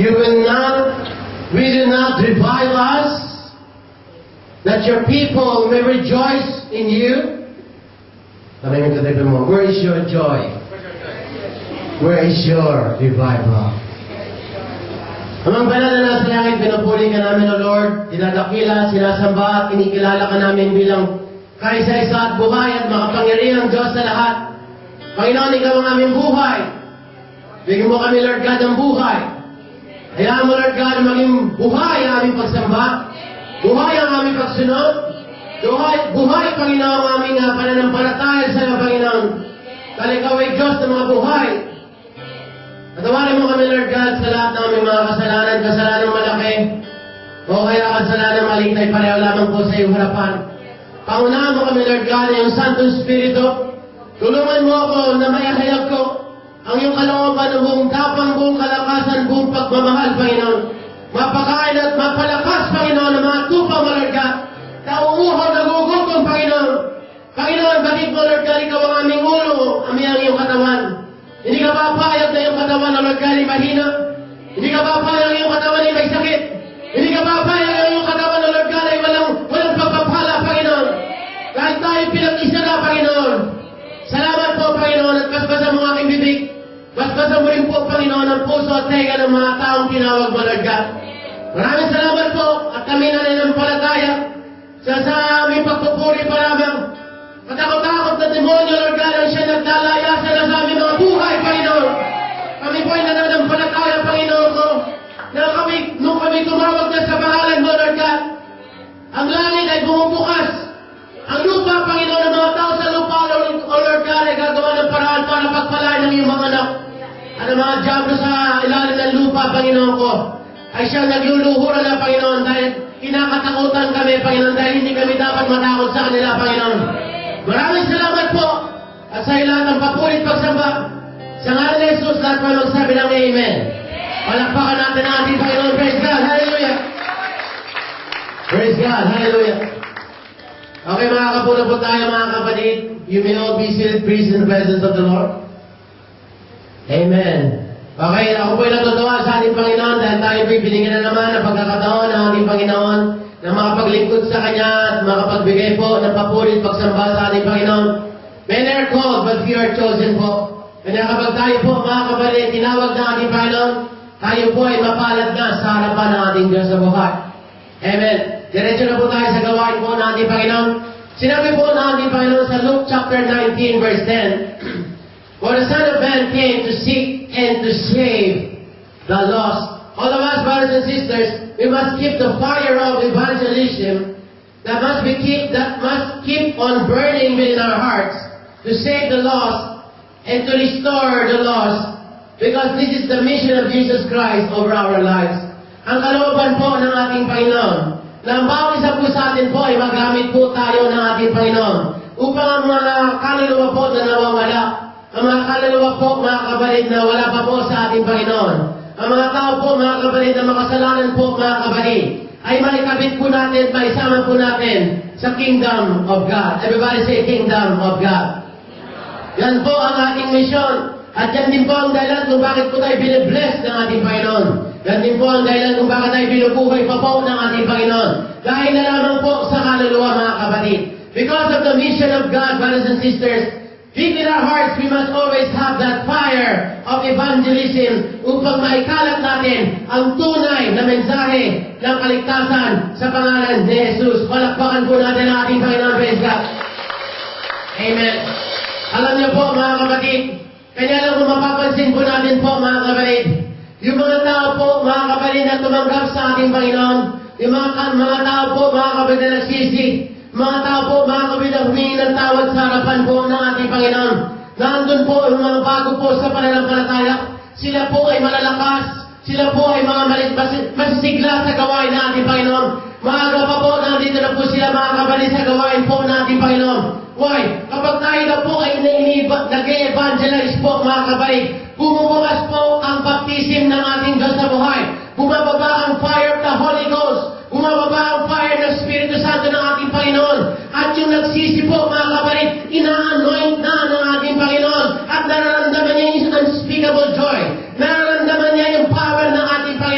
will you not revive us, that your people may rejoice in you? Sabi ng katabi mo, where is your joy? Where is your revival? Amang banal na nasa langit, pinupuli ka namin, O Lord. Dinadakila, sinasamba at kinikilala ka namin bilang kaisa-isa at buhay at makapangyarihang Diyos sa lahat. Panginoon, ikaw ang aming buhay. Bigyan mo kami, Lord God, ng buhay. Hayaan mo, Lord God, maging buhay ang aming pagsamba. Buhay ang aming pagsunod. Buhay, Panginoon, ang aming pananampalataya sa iyo, Panginoon. Dahil ikaw ay Diyos ng mga buhay. Patawarin mo kami, Lord God, sa lahat ng aming mga kasalanang malaki, o kaya kasalanang maliit ay pareho lamang po sa iyong harapan. Pangunahan mo kami, Lord God, ng Santong Espiritu. Tulungan mo ako na maihayag ko ang iyong kalooban ng buong tapang, buong kalakasan, buong pagmamahal, Panginoon. Mapakain at mapalakas, Panginoon, ng mga tupa mo, Lord God. Nauuhaw, nagugutom, Panginoon. Panginoon, bakit mo, Lord God, ikaw ang aming ulo, ang iyong katawan. Hindi ka papayag na iyong katawan na Lord God ay mahina. Hindi ka papayag na iyong katawan ay may sakit. Hindi ka papayag na iyong katawan na Lord God ay walang pagpapala, Panginoon. Kahit tayo pinag-isa na, Panginoon. Salamat po, Panginoon, at basbasan mo aking bibig. Basbasan mo rin po, Panginoon, ang puso at tega ng mga taong tinawag mo, Lord God. Maraming salamat po at kami na nanampalataya sa aming pagpupuri pa lamang. Matakot-takot na demonyo, Lord God, ang siya nagdalayasan na sa aming mga buhay, Panginoon. Kami po ay nananampalataya, Panginoon ko, na nung kami tumawag na sa pangalan mo, Lord God, ang langit ay bumubukas. Ang lupa, Panginoon, ng mga tao sa lupa, O Lord God, ay gagawa ng paraan para pagpalain ng iyong mga anak. At ang mga diablo sa ilalim ng lupa, Panginoon ko, ay siyang nagluluhuran na, Panginoon, dahil kinakatakutan kami, Panginoon, dahil hindi kami dapat matakot sa kanila, Panginoon. Maraming salamat po at sa lahat ng papulit pagsamba. Sa ngalan ni Jesus, lahat po magsabi ng Amen. Palakpakan natin ang ating Panginoon. Praise God. Hallelujah. Praise God. Hallelujah. Okay, mga kapuna po tayo, mga kapatid. You may all be seated, please, in the presence of the Lord. Amen. Okay, ako po ay natutuwa sa ating Panginoon dahil tayo po binigyan na naman ng pagkakataon ng ating Panginoon na makapaglingkod sa Kanya at makapagbigay po ng papulit pagsamba sa ating Panginoon. Many are called, but few are chosen po. Kaya kapag tayo po, mga kapatid, tinawag na ating Panginoon, tayo po ay mapalad na sa harapan ng ating Diyos sa buhay. Amen. Diretso na po tayo sa gawain po ng ating Panginoon. Sinabi po ng ating Panginoon sa Luke chapter 19, verse 10, For the Son of Man came to seek and to save the lost. All of us, brothers and sisters, we must keep the fire of evangelism that must keep on burning within our hearts to save the lost and to restore the lost, because this is the mission of Jesus Christ over our lives. Ang kalooban po ng ating Panginoon, na ang bawat isa po sa atin po ay magamit po tayo ng ating Panginoon upang ang mga kaluluwa po na nawawala, ang mga kaluluwa po, mga kapatid, na wala pa po sa ating Panginoon, ang mga tao po, mga kapatid, na makasalanan po, mga kapatid, ay maikabit po natin, maisama po natin sa Kingdom of God. Everybody say Kingdom of God. Yan po ang ating mission. At yan din po ang dahilan kung bakit po tayo binibless ng ating Panginoon. Yan din po ang dahilan kung bakit tayo binubuhay pa po ng ating Panginoon. Dahil na lamang po sa kaluluwa, mga kapatid. Because of the mission of God, brothers and sisters, deep in our hearts, we must always have that fire of evangelism upang maikalat natin ang tunay na mensahe ng kaligtasan sa pangalan ni Jesus. Palakpakan po natin ang ating Panginoon. Praise God. Amen. Alam niyo po, mga kapatid, kanya lang kung mapapansin po natin po, mga kapatid, yung mga tao po, mga kapatid, na tumanggap sa ating Panginoon, yung mga tao po, mga kapatid, na nagsisi, mga tao po, mga kapatid, na humingi ng tawad sa harapan po ng ating Panginoon. Nandun po yung mga bago po sa pananampalataya. Sila po ay malalakas. Sila po ay mga masisigla sa gawain ng ating Panginoon. Maaga pa po, nandito na po sila, mga kapatid, sa gawain po ng ating Panginoon. Why? Kapag tayo na po ay nag-evangelize po, mga kapatid, bumubukas po ang baptism ng ating Diyos sa buhay. Bumababa ang fire of the Holy Ghost. Bumababa ang fire ng Espiritu Santo ng ating Panginoon. At yung nagsisi po, mga kapatid, ina-anoint na ng ating Panginoon. At nararamdaman niya yung unspeakable joy. Nararamdaman niya yung power ng ating Panginoon.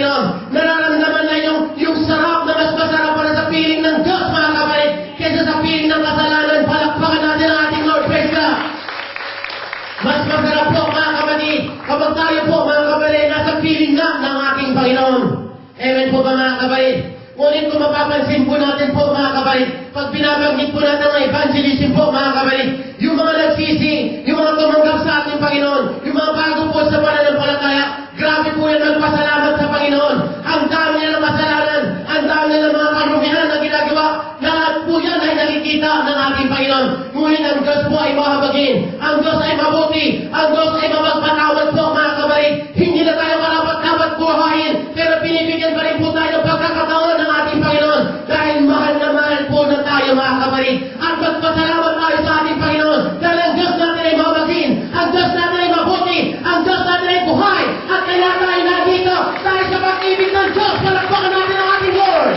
Amen po ba mga kapatid? Ngunit kung mapapansin po natin po mga kapatid, pag binabanggit po natin ang evangelism po mga kapatid, yung mga nagsisi, yung mga tumanggap sa ating Panginoon, yung mga bago po sa pananampalataya, grabe po yan magpasalamat sa Panginoon. Ang dami nila ng kasalanan, ang dami nila ng mga karumihan na ginagawa, lahat po yan ay nakikita ng ating Panginoon. Ngunit ang Diyos po ay mahabagin, ang Diyos ay mabuti, ang Diyos ay mapagpatawad po mga kapatid. Hindi na tayo karapat-dapat buhayin, pero pinibigyan pa rin po tayo ng pagkakataon ng ating Panginoon dahil mahal na mahal po na tayo mga kapatid. At magpasalamat tayo sa ating Panginoon dahil ang Diyos natin ay mahabagin, ang Diyos natin ay mabuti, ang Diyos natin ay buhay, at kaya tayo nandito dahil sa pag-ibig ng Diyos. Palakpakan natin ang ating Lord.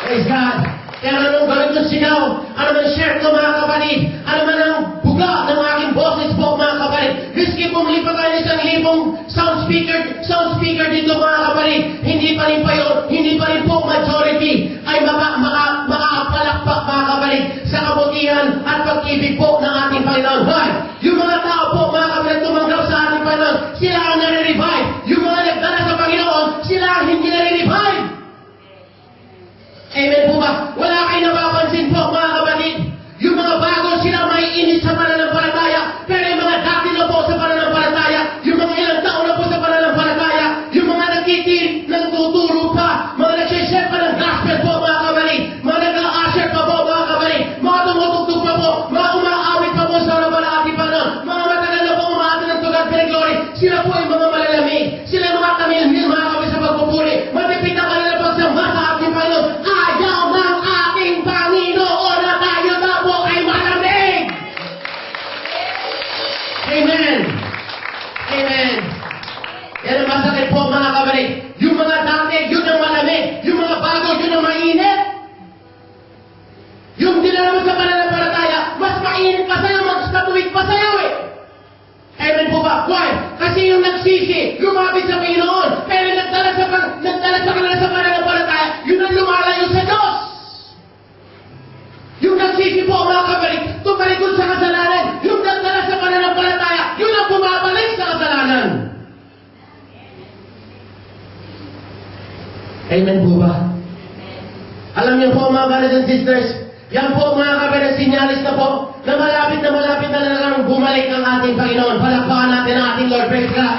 Praise God. Kaya anong gawin kong sigaw, ano man share ko mga kapatid, ano man ang buga ng aking boses po mga kapatid, miski pumili pa tayo isang libong sound speaker dito mga kapatid, hindi pa rin po majority ay makapalakpak mga kapatid sa kabutihan at pag-ibig po ng ating Panginoon. Why? Yung mga tao po mga kapatid tumanggap sa ating Panginoon, sila ang nare-revive. Yung mga nagdala sa Panginoon, sila ang hindi nare-revive. Amen po ba? Wala kayo napapansin po mga kapatid. Yung mga bago sila may inis sa pananampalataya, pero yung mga dati na po sa pananampalataya, yung mga ilang taon na po sa pananampalataya, yung mga nagtitir, nagtuturo pa, mga nagsishare pa ng gospel po mga kapatid, mga nag-a-usher pa po mga kapatid, mga tumutugtog pa po, mga umaawit pa po sa harapan ng ating Panginoon, mga matagal na po umaati ng tugad pinag-glory, sila po ay mga malalamig, sila mga tamil-mil mga kapatid sa pagpupuri, matipid na kanila pagsamba sa ating Panginoon. Ayaw ng ating Panginoon na tayo na po ay malamig. Amen. Amen. Yan ang masakit po mga kapatid. Yung mga dati, yun ang malamig. Yung mga bago, yun ang mainit. Yung dinala mo sa pananampalataya, mas mainit pa sa'yo, mas matuwid pa sa'yo eh. Amen po ba? Why? Kasi yung nagsisi, lumapit sa Panginoon, pero nagdala sa kanila sa pananampalataya, yun ang lumalayo sa Diyos. Yung nagsisi po mga kapatid, tumalikod sa kasalanan, yung nagdala sa pananampalataya, yun ang bumabalik sa kasalanan. Amen po ba? Alam niyo po mga brothers and sisters, yan po mga kapatid, sinyalis na po na malapit na lang bumalik ang ating Panginoon. Palakpakan natin ang ating Lord. Praise God.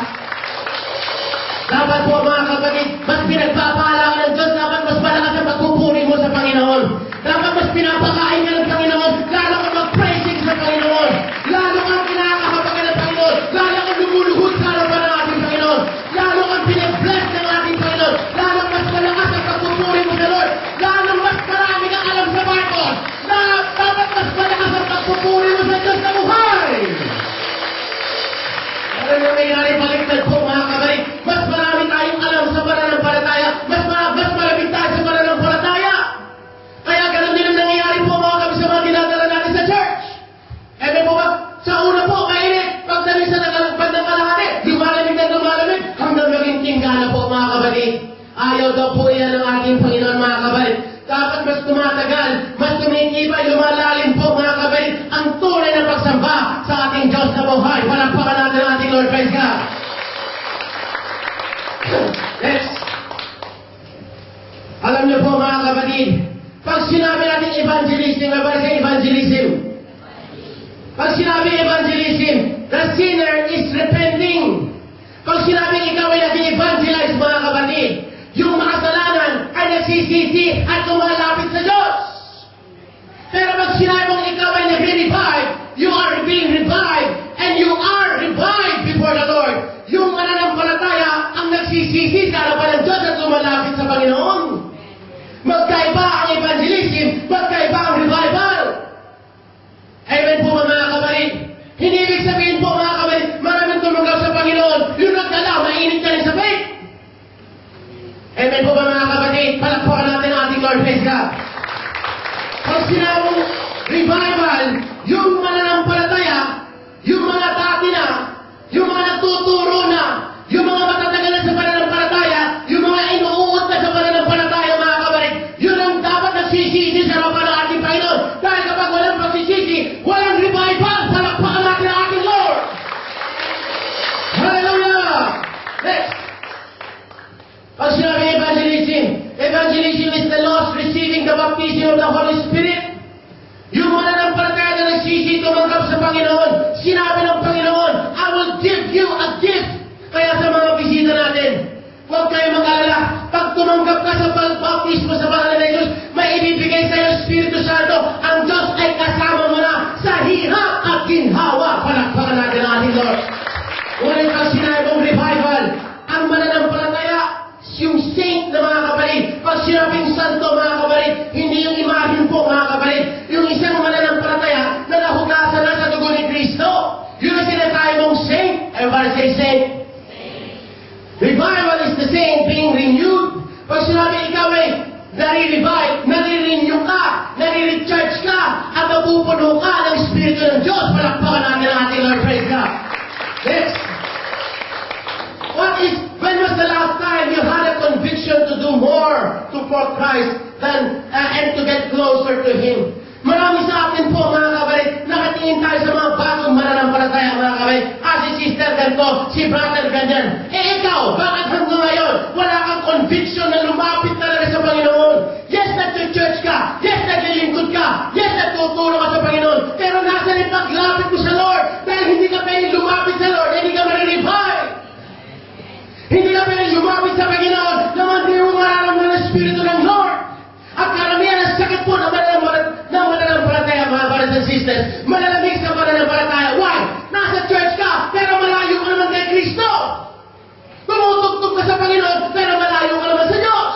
Dapat po mga kapatid, mas pinagpapala ka ng Diyos, dapat mas malakas ang pagpupuri mo sa Panginoon. Dapat mas pinapakain ka ng Panginoon, lalo kang mag-praising sa Panginoon. Lalo kang kinakahabagan ng Panginoon. Lalo kang lumuluhod sa harapan ng ating Panginoon. Lalo kang pinag-bless ng ating Panginoon. Lalo mas malakas ang pagpupuri mo sa Lord. Lalo mas marami kang alam sa Bible. Dapat mas malakas ang pagpupuri mo sa Diyos na buhay. Ano na mayroon baliktad po mga kapatid? Mas marami tayong alam sa pananampalataya. Mas malamig tayo sa pananampalataya. Kaya ganun din ang nangyayari po mga kapatid sa mga dinadala natin sa church. Amen po ba? Sa una po, mainit. Pagdating sa bandang kalahati, lumalamig na lumalamig, hanggang maging tingala po mga kapatid. Ayaw daw po yan ng ating Panginoon mga kapatid. Dapat mas tumatagal, mas tumikibay, lumalalim po mga kapatid, ang tunay na pagsamba sa ating Diyos na buhay. Palakpakan natin ang ating Lord. Praise God. Next. Alam niyo po mga kapatid, pag sinabi natin evangelism, ano sa evangelism? Pag sinabi evangelism, the sinner is repenting. Pag sinabi ikaw ay nag-evangelize mga kapatid, yung makasalanan ay nagsisisi at lumalapit sa Diyos. Pero pag sinabi mong ikaw ay nag-revive, you are being revived and you are revived before the Lord. Yung mananampalataya ang nagsisisi sa harapan ng Diyos at lumalapit sa Panginoon. Magkaiba ang evangelism, magkaiba ang revival. Amen po mga kapatid. Hindi ibig sabihin po mga kapatid, maraming tumanggap sa Panginoon, yung nagdala, mainit ka rin sa faith. Amen po ba mga kapatid? Palakpakan natin ang ating Lord. Praise God. Pag sinabong revival, yung mananampalataya, yung mga dati na, yung mga nagtuturo na, yung mga matatagal na sa pananampalataya, yung mga inuuot na sa pananampalataya mga kapatid, yun ang dapat nagsisisi sa harapan ng ating Panginoon. Dahil kapag walang pagsisisi, walang revival. Palakpakan natin ang ating Lord. Hallelujah! Next. evangelism is the lost receiving the baptism of the Holy Spirit. Yung mananampalataya na nagsisi, tumanggap sa Panginoon, sinabi ng Panginoon, I will give you a gift. Kaya sa mga bisita natin, huwag kayo mag-alala. Pag tumanggap ka sa pag-baptismo sa pangalan ng Diyos, may ibibigay sa iyo Espiritu Santo. Ang Diyos ay kasama mo na sa hirap at ginhawa. Palakpakan natin ang ating Lord. Ngunit ang sinabi mong revival, ang mananampalataya, yung saint na mga kapatid. Pag sinabing santo mga kapatid, hindi yung imahin po mga kapatid. Yung isang mananampalataya na nahugasan na sa dugo ni Kristo. Yun ang sinasabi mong saint. Everybody say saint. Revival is the saint being renewed. Pag sinabi ikaw ay nare-revive, nare-renew ka, nare-recharge ka, at napupuno ka ng Espiritu ng Diyos. Palakpakan natin ang ating Lord. Praise God. Next. When was the last time you had a conviction to do more for Christ than and to get closer to Him? Marami sa atin po mga kapatid, nakatingin tayo sa mga bagong mananampalataya mga kapatid. Si sister ganito, si brother ganyan. Ikaw, bakit hanggang ngayon wala kang conviction na lumapit talaga sa Panginoon? Yes, nag-church ka. Yes, naglilingkod ka. Yes, nagtutulong ka sa Panginoon. Pero nasa yung paglapit mo sa Lord dahil hindi ka pwedeng lumapit sa Lord, hindi ka marirevive. Hindi ka pwedeng lumapit sa Panginoon naman di mo mararamdaman ng Espiritu ng Lord. At karamihan ang sakit po na mananampalataya mga brothers and sisters. Malalamig sa mananampalataya. Why? Nasa church ka, pero malayo ka naman kay Kristo. Tumutugtog ka sa Panginoon, pero malayo ka naman sa Diyos.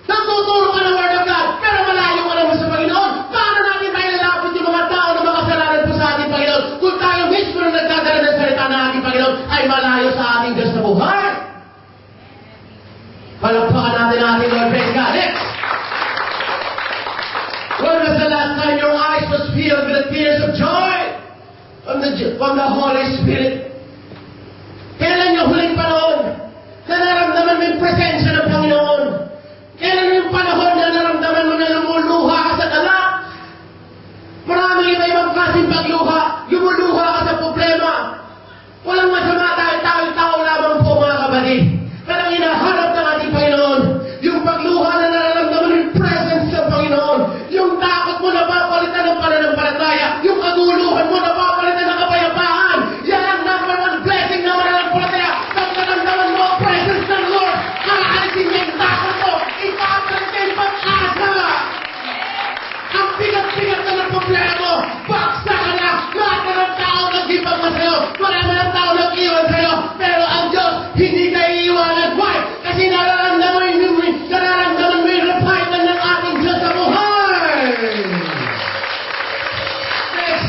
Nagtuturo ka ng Word of God, pero malayo ka naman sa Panginoon. Paano natin tayo lalapit yung mga tao na makasalanan po sa ating Panginoon kung tayo mismo na nagdadala ng salita ng ating Panginoon ay malayo sa ating Diyos na buhay? Palakpakan natin ang ating Lord. Praise God. Next. When was the last time your eyes was filled with the tears of joy from the Holy Spirit? Kailan yung huling panahon na naramdaman mo yung presensya ng Panginoon? Kailan yung panahon na naramdaman mo na lumuluha ka sa galak? Maraming iba-ibang klaseng pagluha. Lumuluha ka sa problema. Walang masama tao lamang po mga kapatid. Pero ang hinaharap ng ating Panginoon, yung pagluha na nararamdaman yung presence ng Panginoon, yung takot mo na papalitan ng pananampalataya, yung kaguluhan mo na papalitan ng kapayapaan, yan ang number one blessing na mananampalataya. Pag naramdaman mo ang presence ng Lord, aalisin niya yung takot mo, ipapalit niya yung pag-asa. Ang bigat-bigat na ng problema mo, baksa ka na, lahat na ng tao nag-ibang na sa'yo, marami ng tao nag-iwan sa'yo, pero ang Diyos, hindi ka iiwanan. Why? Kasi nararamdaman mo yung revival ng ating Diyos sa buhay. Next.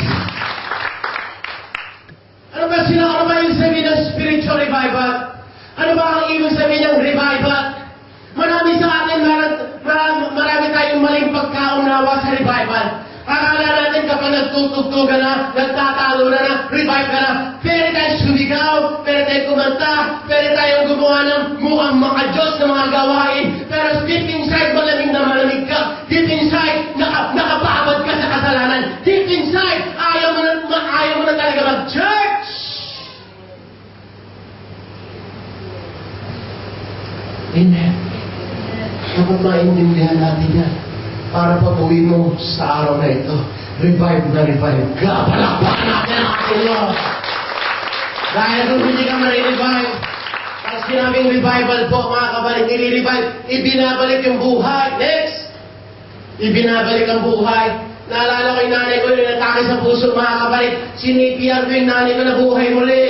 Ano ba yung sabihin ng spiritual revival? Ano ba ang ibig sabihin ng revival? Marami sa atin, marami tayong maling pagkaunawa sa revival. Akala natin kapag nagtutugtugan na, nagtatalo na, revive ka na, pwede tayong sumigaw, pwede tayong kumanta, pwede tayong gumawa ng mukhang maka-Diyos na mga gawain, pero deep inside, malamig na malamig ka. Deep inside, nakababad ka sa kasalanan. Deep inside, ayaw mo na talaga mag-church. Amen. Dapat maintindihan natin yan. Para pag-uwi mo sa araw na ito, revive ka. Palakpakan natin ang ating Lord. Dahil kung hindi ka marirevive, pag sinabing revival po mga kapatid, i-revive, ibinabalik yung buhay. Next! Ibinabalik ang buhay. Naalala ko yung nanay ko, yung natake sa puso mga kapatid, sinipian ko yung nanay ko na buhay muli.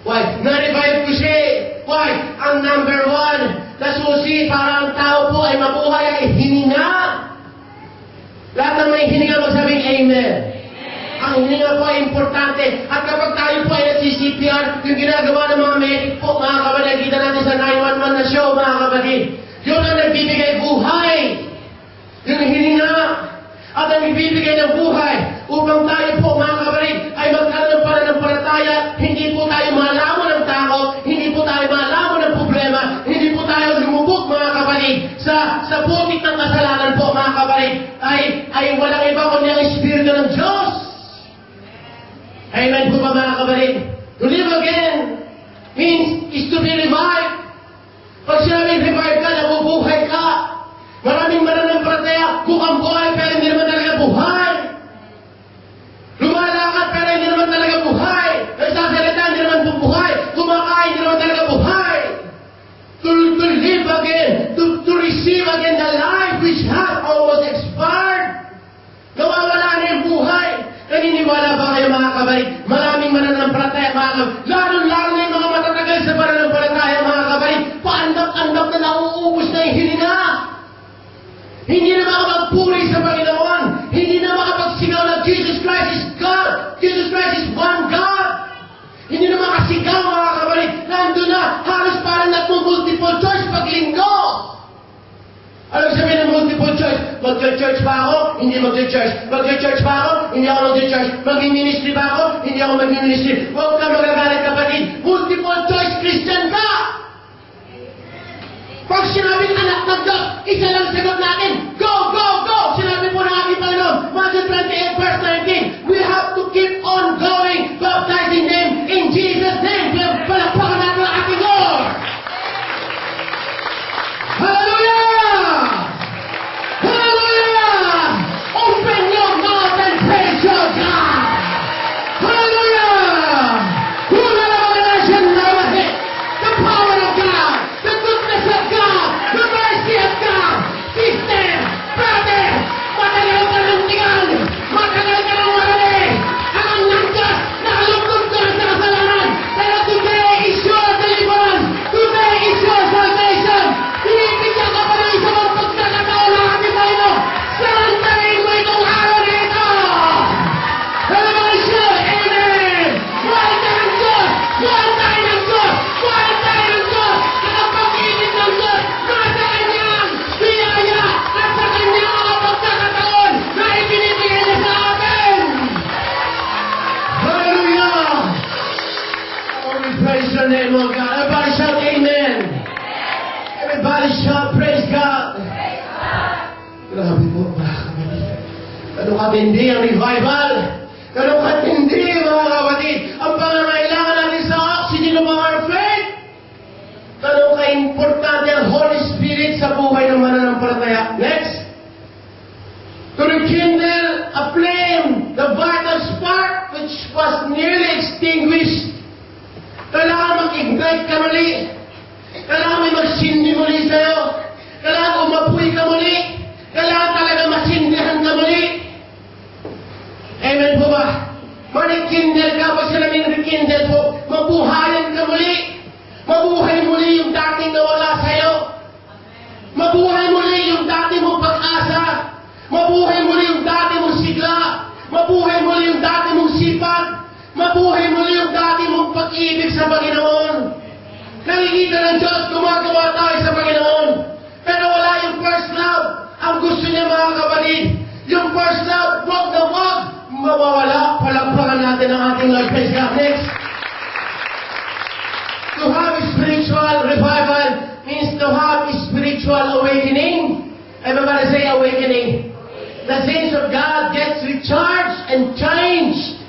Why? Na-revive ko siya. Why? Ang number one na susi para ang tao po ay mabuhay ay hininga. Lahat ng may hininga magsabing amen. Ang hininga po ay importante. At kapag tayo po ay nasi-CPR, yung ginagawa ng mga medic po, mga kapatid, nakita natin sa 911 na show, mga kapatid, yun ang nagbibigay buhay. Yung hininga at ang nagbibigay ng buhay upang tayo po, mga kapatid, ay magkaroon ng pananampalataya. Hindi po tayo malaman ng tao, hindi po tayo malaman ng problema, hindi po tayo lumubog, mga kapatid, sa putik ng kasalanan po, mga kapatid, ay walang iba kundi ang Espiritu ng Diyos. Amen po ba, mga kapatid? To live again means is to be revived. Pag sinabing revive ka, nabubuhay live again, to receive again the life which has almost expired. Nawawala na yung buhay. Naniniwala ba kayo mga kabalik? Maraming mananampalataya mga kabalik. Lalo-lalo na yung mga matatagal sa pananampalataya mga kabalik. Paandap-andap na nauubos na yung hininga. Hindi na makapagpuri sa Panginoon. Hindi na makapagsigaw na Jesus Christ is God. Jesus Christ is one God. Hindi na makasigaw mga kabalik. Nandun na. Halos parang multiple choice paglinggo. Alam sabihin ng multiple choice? Mag-church ba ako? Hindi mag-church. Mag-church ba ako? Hindi ako mag-church. Mag-ministry ba ako? Hindi ako mag-ministry. Huwag ka magagalit kapatid. Multiple choice Christian ka! Pag sinabing anak ng Diyos, isa lang sagot natin. Go, go, go! Sinabi po ng ating Panginoon, Matthew 28 verse 19, we have to keep on going, baptizing them in Jesus' name. Kaya palakpakan natin ang ating Lord. Hallelujah! Hallelujah! Open your mouth and praise your God! Hallelujah! Wala naman na siya nawahit. The power of God, the goodness of God, the mercy of God. Sister, brother, matagal ka ng tingal, matagal ka ng marami. Ang ng Diyos, nakalugtog ka sa kasalanan. Pero today is your deliverance. Today is your salvation. Pinipigyan ka pa ng isang pagkakataon na ating Panginoon. Salantayin mo itong araw na ito. Hallelujah! Amen! Buhay tayo ng Diyos! Buhay tayo ng Diyos! Buhay tayo ng Diyos! At ang pag-ibig ng Diyos nasa Kanyang biyaya at sa Kanyang mga pagkakataon na ibinibigay niya sa atin! Hallelujah! Oh, we praise your name, O God. Everybody shout amen! Everybody shout praise God! Grabe po, mga kapatid. Ganun katindi ang revival. Ganun katindi, mga kapatid. Ang pangangailangan natin sa oxygen of our faith. Ganun ka-importante ang Holy Spirit sa buhay ng mananampalataya. Next. To rekindle a flame, the vital spark which was nearly extinguished. Kailangan mag-ignite ka muli. Kailangan may magsindi muli sa'yo. Kailangan umapoy ka muli. Kailangan talaga masindihan ka muli. Amen po ba? Manikindle ka. Pag sinabing rekindle po, mabuhayan ka muli. Mabuhay muli yung dating nawala sa'yo. Mabuhay muli yung dati mong pag-asa. Mabuhay muli yung dati mong sigla. Mabuhay muli yung dati mong sipag. Mabuhay muli yung dati mong pag-ibig sa Panginoon. Nakikita ng Diyos, gumagawa tayo sa Panginoon. Pero wala yung first love. Ang gusto niya mga kapatid, yung first love, wag na wag mawawala. Palakpakan natin ang ating Lord. Praise God. Next. To have spiritual revival means to have spiritual awakening. Everybody say awakening. The saints of God gets recharged and changed.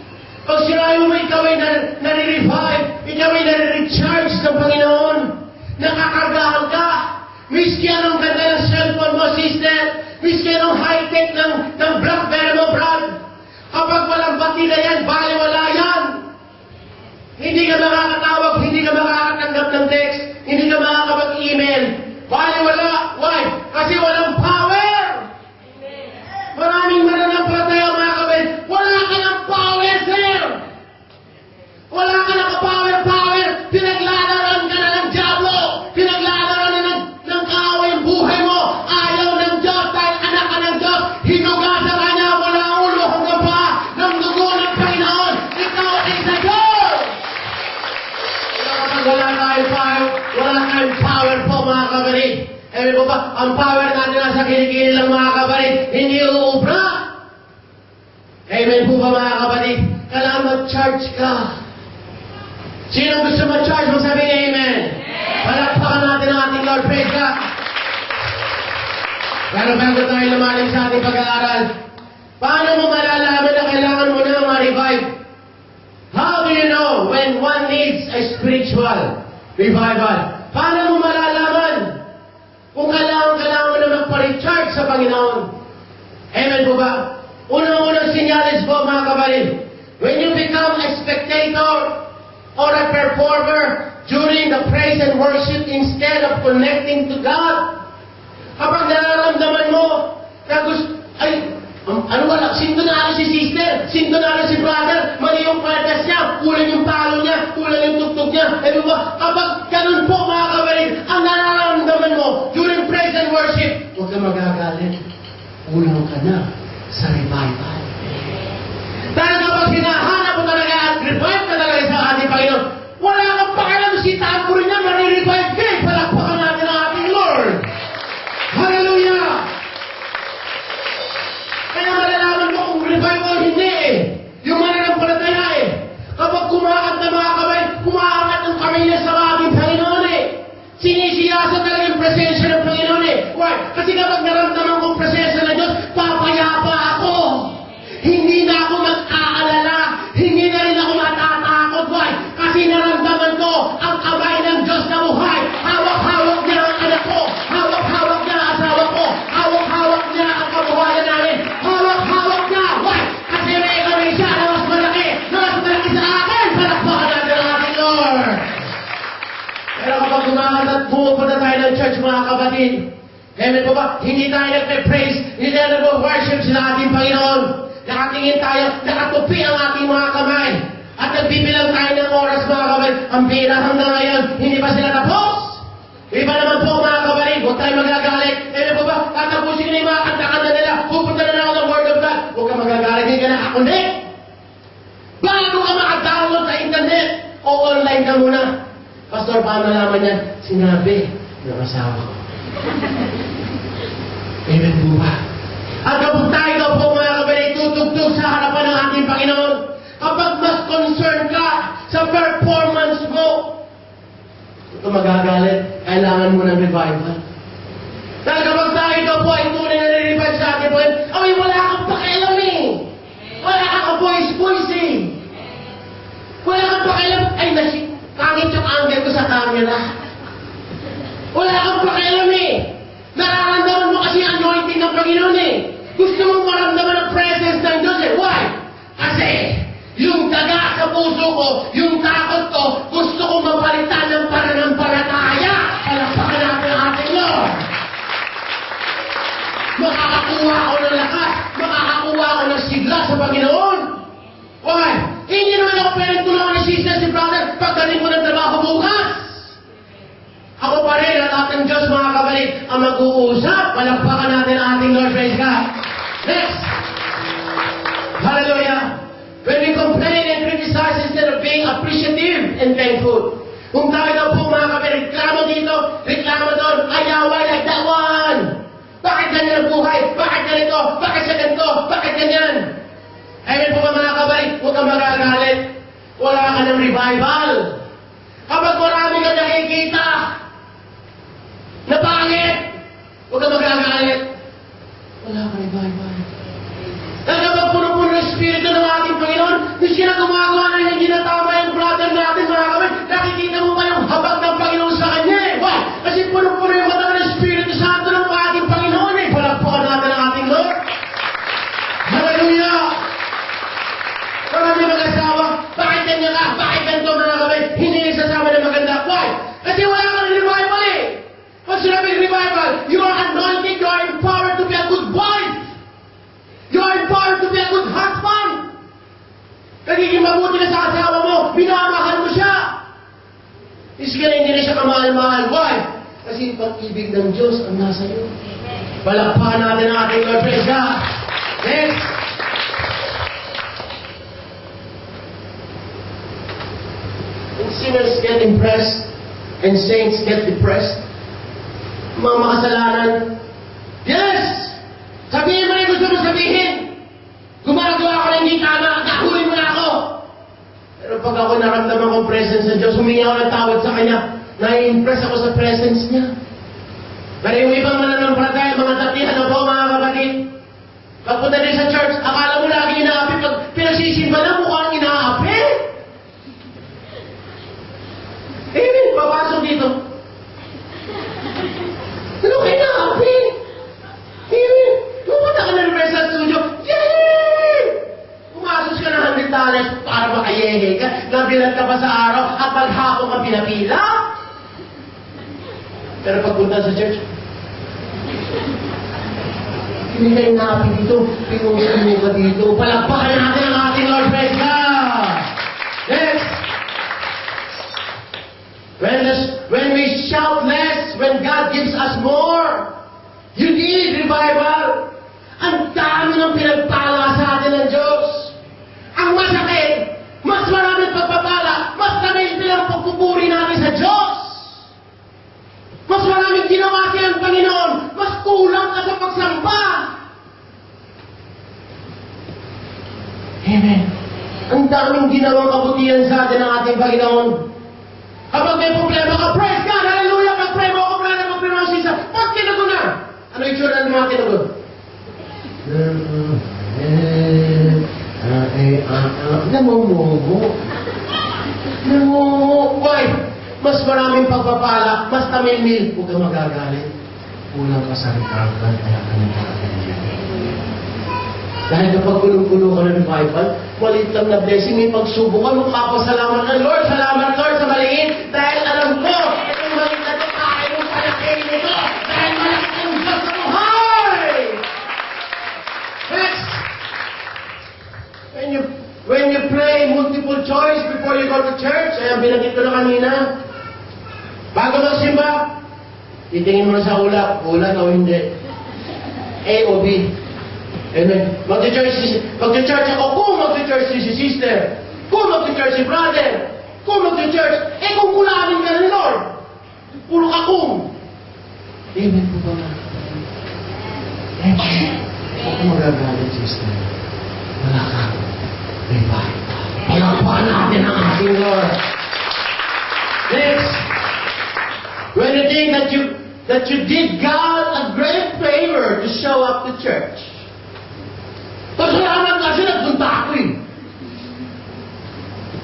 Pag sinabi mo ikaw ay nare-revive, ikaw ay nare-recharge ng Panginoon, nakakargahan ka. Miski anong ganda ng cellphone mo, sister. Miski anong high-tech ng BlackBerry mo, Brad. Kapag walang batida yan, baliwala yan. Hindi ka makakatawag, hindi ka makakatanggap ng text, hindi ka makakapag-email. Baliwala. Why? Kasi walang power. Maraming mananampalataya mga kapatid. Wala ka ng power, sir. Wala ka ng power. Pinaglalaran ka na ng diablo. Pinaglalaran na ng kaaway ang buhay mo. Ayaw ng Diyos dahil anak ka ng Diyos. Hinugasan ka niya mula ulo hanggang paa ng dugo ng Panginoon. Ikaw ay sa Diyos. Wala tayong power po mga kapatid. Ewan po ba, ang power natin nasa kilikili lang mga kapatid. Hindi uubra. Amen po ba mga kapatid? Kailangan mag-charge ka. Sino gusto mag-charge? Magsabihin amen. Palakpakan natin ang ating Lord. Praise God. Pero bago tayo lumalim sa ating pag-aaral, paano mo malalaman na kailangan mo na ma-revive? How do you know when one needs a spiritual revival? Paano mo malalaman kung kailangan mo na magpa-recharge sa Panginoon? Amen po ba? Unang-unang sinyalis po mga kapatid, when you become a spectator or a performer during the the praise and worship instead of connecting to God. Kapag nararamdaman mo na gusto, sintonado si sister, sintonado si brother, mali yung partas niya, kulang yung palo niya, kulang yung tugtog niya. Kapag ganun po mga kabarid, ang nararamdaman mo during praise and worship, huwag ka magagalit. Kulang ka na sa revival. Dahil kapag hinahanap mo talaga at revive ka talaga sa ating Panginoon, wala kang pakialam si tamburin niya, marirevive ka. Palakpakan natin ang ating Lord. Hallelujah! Kaya malalaman mo kung revive o hindi eh. Yung mananampalataya eh. Kapag kumakanta mga kamay, kumakangat ang pamilya sa ating Panginoon eh. Sinisiyasa talaga yung presensya ng Panginoon eh. Why? Kasi kapag naramdaman kong presensya ng Diyos, papayapa ako. Hindi na ako mag-aalala. Hindi na rin ako matatakot. Why? Kasi naramdaman ko ang kamay ng Diyos na buhay. Hawak-hawak niya ang anak ko. Hawak-hawak niya ang asawa ko. Hawak-hawak niya ang kabuhayan namin. Hawak-hawak niya. Why? Kasi may kami siya na mas malaki. Na mas malaki sa akin. Palakpakan natin ang ating Lord. Pero kapag kumakanta at pumupunta tayo ng church mga kapatid, amen po ba? Hindi tayo nagpe-praise, hindi tayo nag-worship sa ating Panginoon. Nakatingin tayo, nakatupi ang ating mga kamay. At nagbibilang tayo ng oras mga kamay. Ang bira hanggang ngayon, hindi pa sila tapos. Iba naman po mga kabarid, huwag tayo magagalit. Amen po ba? Tatapusin na yung mga kanta-kanta nila. Pupunta na ako ng Word of God. Huwag ka magagalit, hindi ka nakakundi. Bago ka maka-download sa internet, o online ka muna. Pastor, paano nalaman yan? Sinabi ng asawa ko. Amen po ba? At kapag tayo po mga kabarid, tutugtog sa harapan ng ating Panginoon, kapag mas concerned ka sa performance mo, ito magagalit, kailangan mo ng revival. Dahil kapag tayo po ay tunay na re-revive sa ating Panginoon, ay wala kang pakialam eh. Wala kang voice eh. Wala kang pakialam, ay kangit yung angle ko sa camera. Wala kang pakialam eh. Nararamdaman mo kasi ang anointing ng Panginoon eh. Gusto mong maramdaman ang presence ng Diyos eh. Why? Kasi yung daga sa puso ko, yung takot ko, gusto kong mapalitan ng pananampalataya. Palakpakan natin ang ating Lord. Makakakuha ako ng lakas, makakakuha ako ng sigla sa Panginoon. Why? Hindi naman ako pwedeng tulungan ni sister, si brother, pagdating ko ng trabaho bukas. Ako pa rin at ating Diyos mga kabalit ang mag-uusap. Palakpakan natin ang ating Lord. Praise God. Next. Hallelujah. When we complain and criticize instead of being appreciative and thankful. Kung tayo na po mga kabalit, reklamo dito, reklamo doon, ayaway like that one. Bakit ganyan ang buhay? Bakit ganito? Bakit sa ganito? Bakit ganyan? Amen po ba mga kabalit? Huwag kang magagalit. Wala ka ng revival. Kapag marami ka nakikita na pangit, huwag ka magagalit. Wala ka revival. Dahil kapag puno-puno ng Espiritu ng ating Panginoon, hindi sila gumagawa na hindi na tama yung brother natin mga kamay, nakikita mo ba yung habag ng Panginoon sa kanya eh? Why? Kasi puno-puno yung mata ng Espiritu Santo ng ating Panginoon eh. Palakpakan natin ang ating Lord. Hallelujah! Marami mag-asawa, bakit ganyan ka? Bakit ganito mga kamay? Hindi nagsasama na maganda. Why? Kasi wala ka ng revival eh. Pag sinabing revival, you are anointed, you are empowered to be a good wife. You are empowered to be a good husband. Nagiging mabuti na sa asawa mo, minamahal mo siya. Iskala hindi na siya kamahal-mahal. Why? Kasi yung pag-ibig ng Diyos ang nasa iyo. Palakpakan natin ang ating Lord. Praise God. Next. And sinners get impressed and saints get depressed. Mga makasalanan. Yes! Sabihin mo na yung gusto mo sabihin. Gumagawa ko na hindi tama, nahuli mo na ako. Pero pag ako naramdaman ko presence ng Diyos, humingi ako ng tawad sa Kanya, nai-impress ako sa presence Niya. Pero yung ibang mananampalataya, mga datihan na po, mga kapatid, pagpunta din sa church, akala mo lagi inaapi, pag pinagsisimba na, mukhang inaapi. Amen, papasok dito. Ano kayo inaapi? Amen. Pumunta ka na rin sa studio. Yay! Pumasos ka ng $100 para makayehe ka. Nabilan ka pa sa araw at maghapon ka pinapila. Pero pagpunta sa church, hindi kayo naapin dito, pinungan mo ka dito. Palakpakan natin ang ating Lord, praise God! Next! When we shout less, when God gives us more, you need revival. Ang dami ng pinagpala sa atin ng Diyos. Ang masakit, mas maraming pagpapala, mas dami silang pagpupuri natin sa Diyos. Mas maraming ginawa siya ang Panginoon, mas kulang ka sa pagsamba. Amen. Ang daming ginawang kabutihan sa atin ng ating Panginoon. Kapag may problema ka, praise God, hallelujah, mag-pray mo ako, mag-pray mo ang sisa. Pag tinago na, ano yung tsura ng mga tinago? Namumugo. Why? Mas maraming pagpapala, mas tamimil. Huwag kang magagalit. Kulang ka sa revival, kaya ka nagkakalit. Dahil kapag gulong-gulo ka ng revival, maliit lang na blessing, may pagsubok ka, magpapasalamat ka, Lord, salamat Lord sa maliit, dahil alam ko, itong maliit na ito, kaya mong palakihin ito, dahil malaki ang Diyos sa buhay! Next! When you pray multiple choice before you go to church, ayan, binanggit ko na kanina, bago magsimba, titingin mo na sa ulat o hindi. A o B. Amen. Mag-church ako, kung mag-church si sister, kung mag-church si brother, kung mag-church, kung kulamin ka ng Lord. Puro ka kung. Amen po ba nga? Amen. Huwag kang magagalit, sister. Wala ka. Revival. Palakpakan natin ang ating Lord. Next. When you think that you did God a great favor to show up to church. Pasalamat kasi nagpunta ako eh.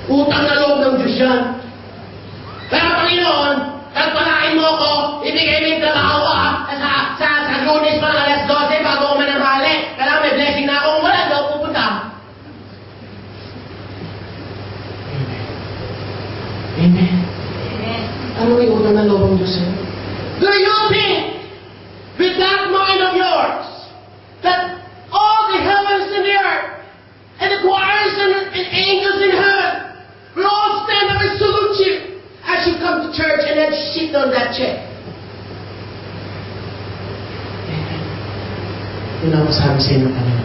Utang na loob ng Diyos yan. Kaya Panginoon, nagpalain mo ako, ibigay mo yung trabaho sa Lunes pa ng alas 12 bago ko mananghali. Kailangan may blessing na ako. Wala daw pupunta. Amen. Amen. Ano yung utang na loob ng Diyos yan? Do you think, with that mind of yours, that all the heavens and the earth, and the choirs and angels in heaven will all stand up and salute you as you come to church and then sit on that chair? Amen. Yun ang masabi sa inyo kanina.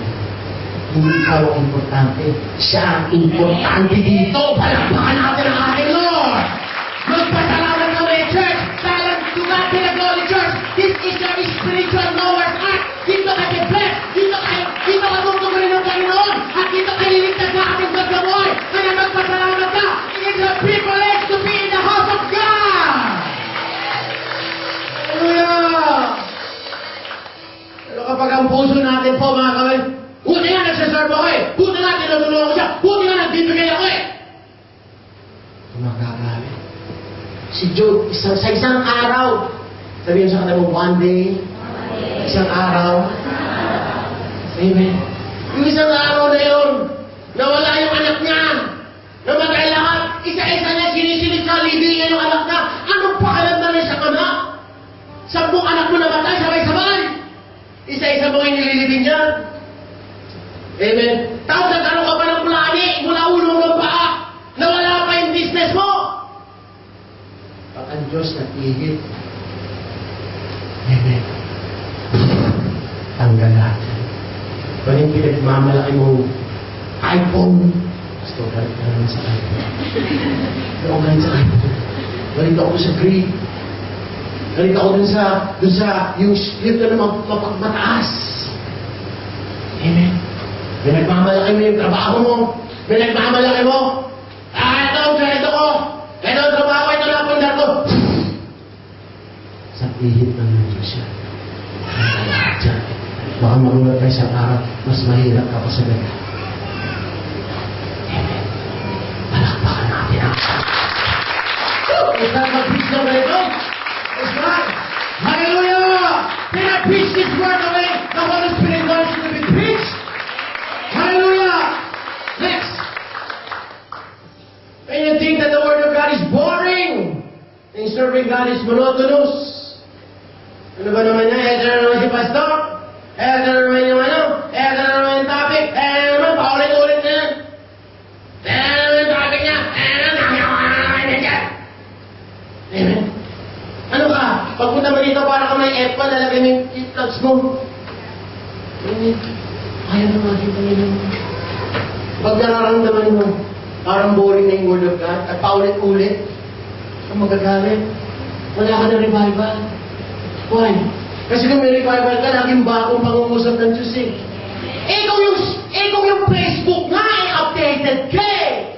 Hindi ikaw ang importante. Siya ang importante dito. Palakpakan natin ang ating Lord. Magpasalamat kami, church. Dahil to God be the glory, church. This is your spiritual Noah's Ark. Dito kayo blessed. Dito ka tutuloy ng Panginoon. At dito kayo liligtas na ating magkabuhay. Kaya magpasalamat ka. It is a privilege to be in the house of God. Hallelujah. Pero kapag ang puso natin po, mga kamay, buti nga nagsaserve ako eh. Buti nga tinutulungan ko siya. Buti nga nagbibigay ako eh. Magagalit. Si Job, sa isang araw, sabihin sa kanya mo, one day, isang araw. Amen. Yung isang araw na yun, nawala yung anak niya. Namatay lahat. Isa-isa niya, sinisilip na, libingin yung anak niya. Anong pakialam na rin sa anak? 10 anak mo namatay, sabay-sabay. Isa-isa mo yung nililibing niya. Amen. Tapos nagkaroon ka pa ng plani, mula ulong ng paa. Nawala pa yung business mo. Pag ang Diyos nag-ihit. Amen. Tanggal natin. Pag yung pinagmamalaki mong iPhone, gusto ka rin sa iPhone. Gusto ka rin sa iPhone. Galit ako sa grade. Galit ako dun sa yung na mapagmataas. Amen. Pinagmamalaki mo yung trabaho mo. Pinagmamalaki mo. Ito ang sweldo ko. Ito ang trabaho, ito na ang pundar ko. Sa ihit ng Diyos siya. Ang lahat dyan. Baka magulat kayo sa araw, mas mahirap ka pa sa ganda. Amen. Palakpakan natin ang is that mag-preach na ba ito? Is that? Hallelujah! Can I preach this word away? The Holy Spirit wants you to be preached. Hallelujah! Next. And you think that the Word of God is boring, and serving God is monotonous, Ano ba naman yan? Ito na naman si Pastor. Ito na naman yung ano. Ito na naman yung topic. Ito na naman, paulit-ulit na yan. Ito na naman yung topic niya. Amen. Ano ka? Pagpunta mo dito, para ka may F pa, lalagay mo yung earplugs mo. Amen. Ayaw na natin Panginoon. Pag nararamdaman mo, parang boring na yung Word of God, at paulit-ulit, ang magagalit, wala ka na revival. Why? Kasi kung may revival ka, laging bagong pangungusap ng Diyos eh. Kung yung Facebook nga ay updated ka eh.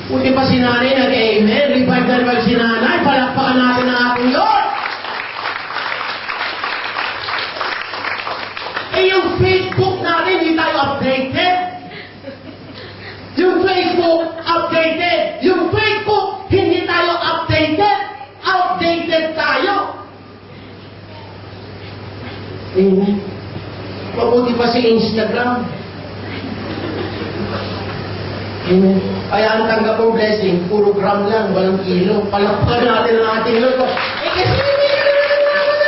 Buti pa si nanay nag-amen, revive na revive si nanay, palakpakan natin ang ating Lord. Yung Facebook natin, hindi tayo updated. Yung Facebook, updated. Yung Facebook, hindi tayo updated. Outdated tayo. Amen. Mabuti pa si Instagram. Amen. Kaya ang tanggap ng blessing, puro gram lang, walang kilo. Palakpakan natin ang ating Lord. Kasi hindi ka naman ako sa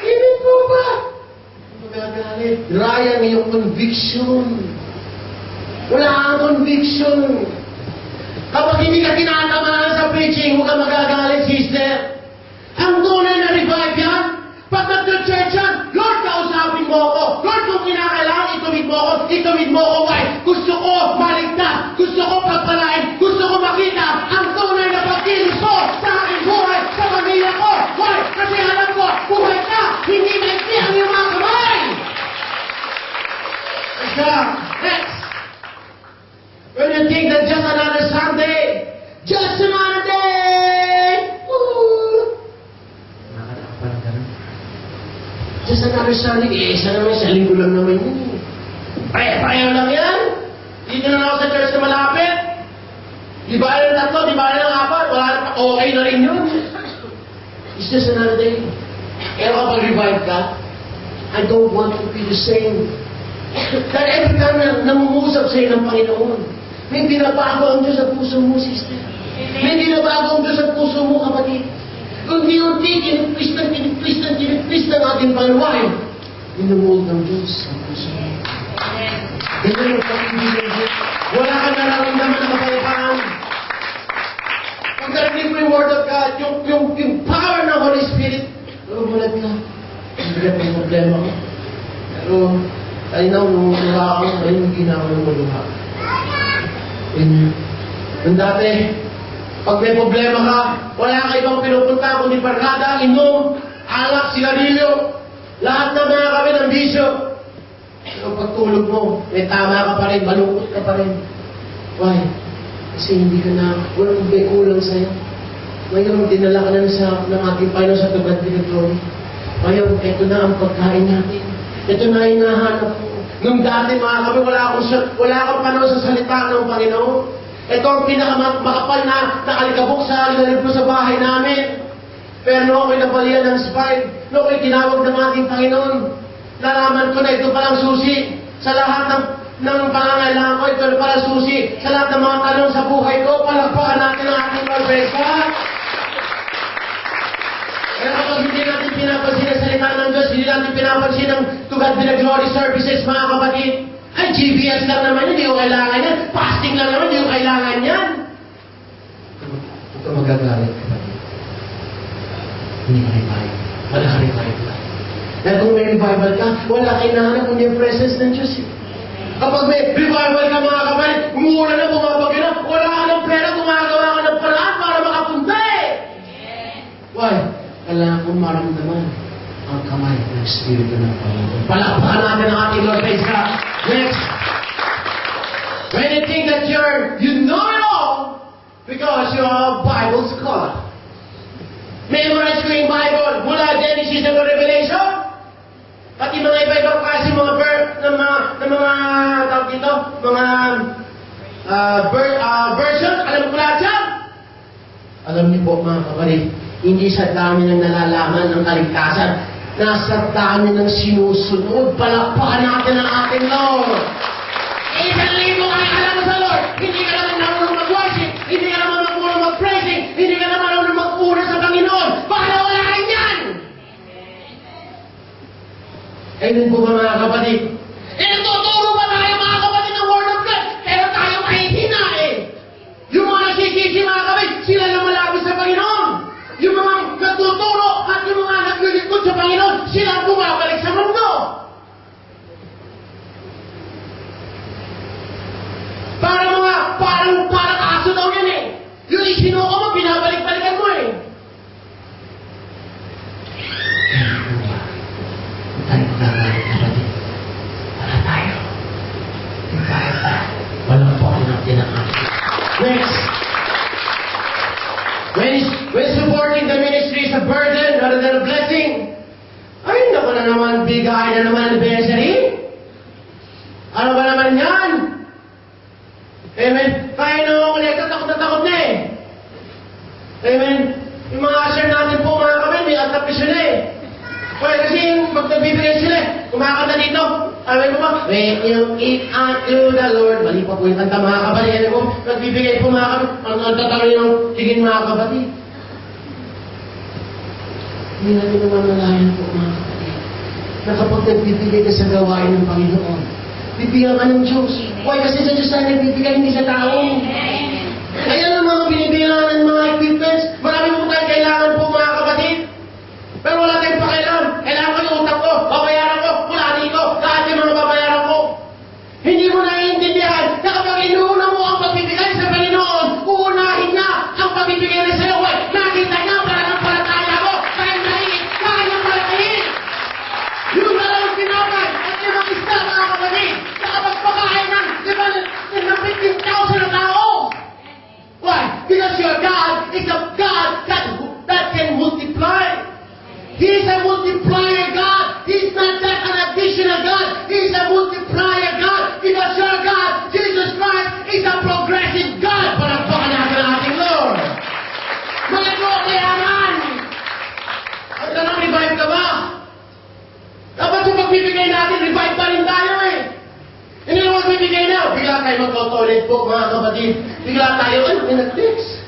Amen po ba? Magagalit. Raya ng iyong conviction. Wala kang conviction. Kapag hindi ka tinatamahan sa preaching, huwag ka magagalit, sister. Ang tunay na revive yan. Pag nag-church yan, Lord, kausapin mo ako. Lord, kung kinakailangan, itumid mo ako. Itumid mo ako, why? Gusto ko maligtas. Gusto ko pagpalain. Gusto ko makita ang tunay na pagkilos ko sa aking buhay, sa pamilya ko. Why? Kasi alam ko, buhay ka. Hindi maiksi ang iyong mga kamay. Next. When you think that just another Sunday, just another day, nakakatapan ka na. Just another Sunday, isa naman, sa linggo lang naman yun. Pareho lang yan. Dito na ako sa church na malapit. Di ba yung tatlo, di ba yung apat, okay na rin yun. It's just another day. Kaya kapag revive ka, I don't want to be the same. Dahil every time na namumusap sa'yo ng Panginoon, may binabago ang Diyos sa puso mo, sister. May binabago ang Diyos sa puso mo, kapatid. Unti-unti, tinipis ng ating Panginoon. Minumulog ng Diyos sa puso mo. Ganyan yung pag-ibig ng Diyos. Wala kang nararamdaman ng kapayapaan. Pag narinig mo yung Word of God, yung power ng Holy Spirit, magulat ka. Hindi na pa yung problema ko. Pero, ay na, nung luha ako, ay hindi na ako nung luha. Nung dati, pag may problema ka, wala ka ibang pinupunta kundi barkada, inom, alak, sigarilyo, lahat na mga kami ng bisyo. Pero pagtulog mo, may tama ka pa rin, malungkot ka pa rin. Why? Kasi hindi ka na, walang may kulang sa'yo. Ngayon, dinala ka na ng ating Panginoon sa tugad ng glory. Ngayon, ito na ang pagkain natin. Ito na yung nahanap ko. Nung dati mga kami, wala akong panahon sa salita ng Panginoon. Ito ang pinakamakapal na alikabok sa lalib ko sa bahay namin. Pero noong ako'y nabalian ng spine, noong ako'y tinawag ng ating Panginoon, nalaman ko na ito palang susi. Sa lahat ng pangangailangan ko, ito palang susi. Sa lahat ng mga tanong sa buhay ko, palakpakan natin ang ating Lord. Kaya kapag hindi natin pinapansin ang salita ng Diyos, hindi natin pinapansin ang tugad ng glory services, mga kapatid, ay GBS lang naman yun, hindi ko kailangan yan. Fasting lang naman, hindi ko kailangan yan. Huwag ka magagalit, kapatid. Hindi ka revive. Wala ka revive ka. Dahil kung may revival ka, wala kayo nahanap kundi yung presence ng Diyos. Kapag may revival ka, mga kapatid, umuulan na, bumabagyo na, wala ka ng pera, gumagawa ka ng paraan para makapunta eh. Why? Kailangan kong maramdaman ang kamay ng Espiritu ng Panginoon. Palakpakan natin ang ating Lord. Praise God. Next. When you think that you know it all because you're a Bible scholar. Memorize ko yung Bible mula Genesis hanggang Revelation. Pati mga iba-ibang kasi mga tawag dito, mga version, alam ko lahat yan. Alam niyo po mga kapatid, hindi sa dami ng nalalaman ng kaligtasan, nasa dami ng sinusunod. Palakpakan natin ang ating Lord. 1,000 kang alam mo sa Lord, hindi ka naman marunong mag-worship, hindi ka naman marunong Amen po ba mga kapatid? Nagtuturo ba tayo mga kapatid ng Word of God? Pero tayo mahihina eh. Yung mga nagsisisi mga kapatid, sila na malapit sa Panginoon. Yung mga nagtuturo at yung mga naglilingkod sa Panginoon, sila ang bumabalik sa mundo. Parang aso daw yan eh. Yung isinuko mo, binabalik-balikan mo eh. Tayo kapatid. Wala tayo. Walang po natin ang Next. When supporting the ministry is a burden rather than a blessing, ay, naku na naman, bigay na naman ang anniversary. Ano ba naman yan? Amen. Kaya naman kolekta, takot na takot na eh. Amen. Yung mga usher natin po, mga kapatid, may atapisyon na eh. Kaya kasi yung magbibigay sila eh. Kumakanta dito. Alam mo ba? When you eat unto the Lord. Mali pa po yung kanta mga kapatid. Alam mo, magbibigay po mga kapatid. Ang tatawin yung tigin mga kapatid. Hindi natin naman nalayan po mga kapatid. Na kapag nagbibigay ka sa gawain ng Panginoon, bibigyan ka ng Diyos. Why? Kasi sa Diyos tayo nagbibigay, hindi sa tao. Kaya ng mga binibigyan ng mga equipments, marami po tayo kailangan po mga kapatid. Pero wala tayong pakialam. Kailangan ko yung utang ko, babayaran ko, kulani ko, lahat yung mga babayaran ko. Hindi mo naiintindihan na kapag inuuna mo ang pagbibigay sa Panginoon, uunahin niya ang pagbibigay na sa'yo. Why? Nakita niya para ng palataya mo. Kaya naiit, kaya niyang palatayin. Yung dalawang tinapay at limang isda mga kapatid, na kapag pakain ng 15,000 na tao. Why? Because your God is a God that can multiply. He's a multiplier God. He's not just an additional God. He's a multiplier God. Because your God, Jesus Christ, is a progressive God. Palagpakan natin ang ating Lord. Mga kayaman, ang tanong, revive ka ba? Dapat sa pagbibigay natin, revive pa rin tayo eh. Hindi naman magbibigay na. Bigla tayo magto-toilet po, mga kapatid. Bigla tayo, may nag-text.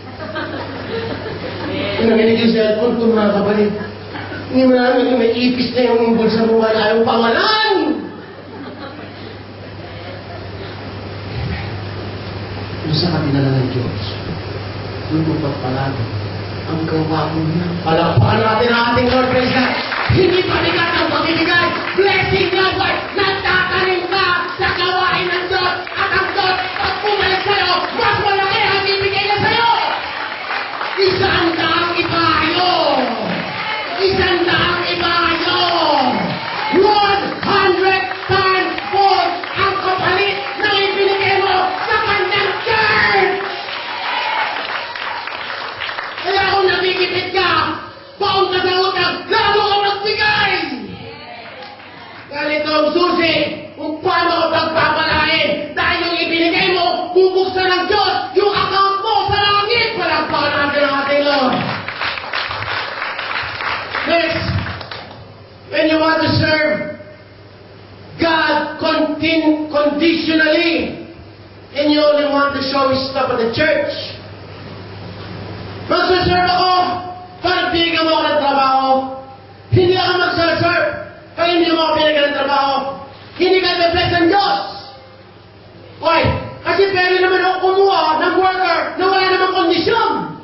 Nanginig yung cellphone ko, mga kapatid. Hindi mo namin, may ipis na yung bulsa mo, wala yung pangalan. Yung sa kabinala ng Diyos, yung magpapalagi, ang gawa mo na. Palakpakan natin ang ating Lord, praise God. Hindi palikat ang pamibigay. Blessing God, why? Nagtatanim ka sa gawain ng Diyos. At ang Diyos, pag bumalik sa'yo, mas malaki ang ibigay na sa'yo. Isang daang ibayo. Isang daang ibayo. 100 times more ang kapalit na ibinigay mo sa kanyang church. Kaya kung nabigipit ka, baon ka sa utang, lalo ka magbigay. Ganito ang susi kung paano ka pagpapalain. Dahil yung ibinigay mo, bubuksan ng Diyos yung account mo sa langit. Palagpakan natin ang ating Lord. Next, when you want to serve God conditionally, and you only want to show His stuff at the church, magsaserve ako, para bigyan mo ako ng trabaho. Hindi ako magsaserve, kaya hindi mo ako binigyan ng trabaho. Hindi ka na-bless ng Diyos. Why? Kasi pwede naman ako kumuha ng worker na wala namang kondisyon.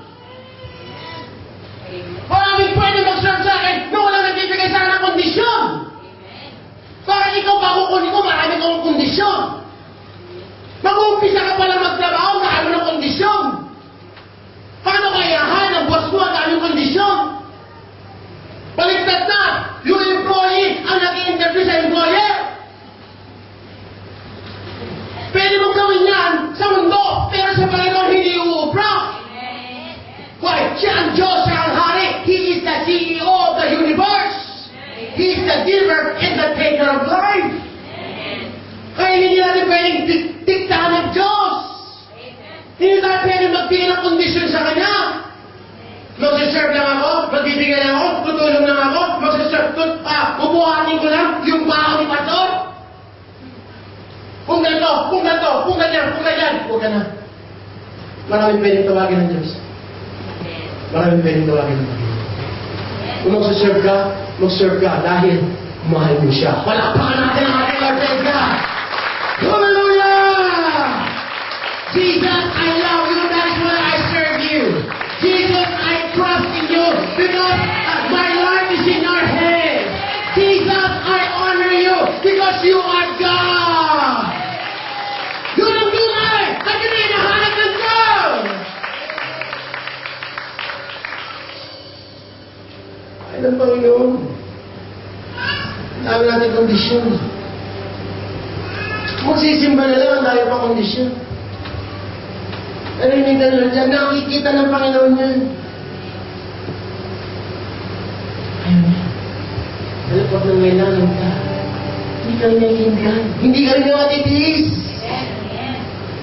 Maraming pwede mag-serve sa akin na walang nagbibigay sa akin ng kondisyon. Para ikaw pa kukunin ko, marami kong kondisyon. Mag-uumpisa ka pala magtrabaho, marami ng kondisyon. Paano kayahan ang boss mo at aming kondisyon? Baliktad na, yung employee ang nag-i-interview sa employer. Pwede mong gawin yan sa mundo, pero sa Panginoon hindi uubra. Why? Siya ang Diyos, siya ang Hari. He is the CEO of the universe. He is the giver and the taker of life. Kaya hindi natin pwedeng diktahan ng Diyos. Hindi tayo pwedeng magbigay ng kondisyon sa Kanya. Magsiserve lang ako, magbibigay lang ako, tutulong lang ako, magsiserve, bubuhatin ko lang yung baho ni Pastor. Kung ganito, kung ganito, kung ganyan, kung ganyan, huwag ka na. Maraming pwedeng tawagin ng Diyos. Maraming pwedeng tawagin ng Panginoon. Kung mag-serve ka dahil mahal mo siya. Palakpakan natin ang ating Lord, praise God. Hallelujah! Jesus, I love you. That's why I serve you. Jesus, I trust in you because my life is in your hands. Jesus, I honor you because you are God. Yun ang tunay at yun ay nahanap ng Diyos. Ay ng Panginoon. Ang dami natin kondisyon. Magsisimba na lang, ang dami pa kondisyon. Narinig na lang dyan, nakikita ng Panginoon yan. Ayun yan. Alam, pag nangailangan ka, hindi ka rin naiintindihan. Hindi ka rin matitiis.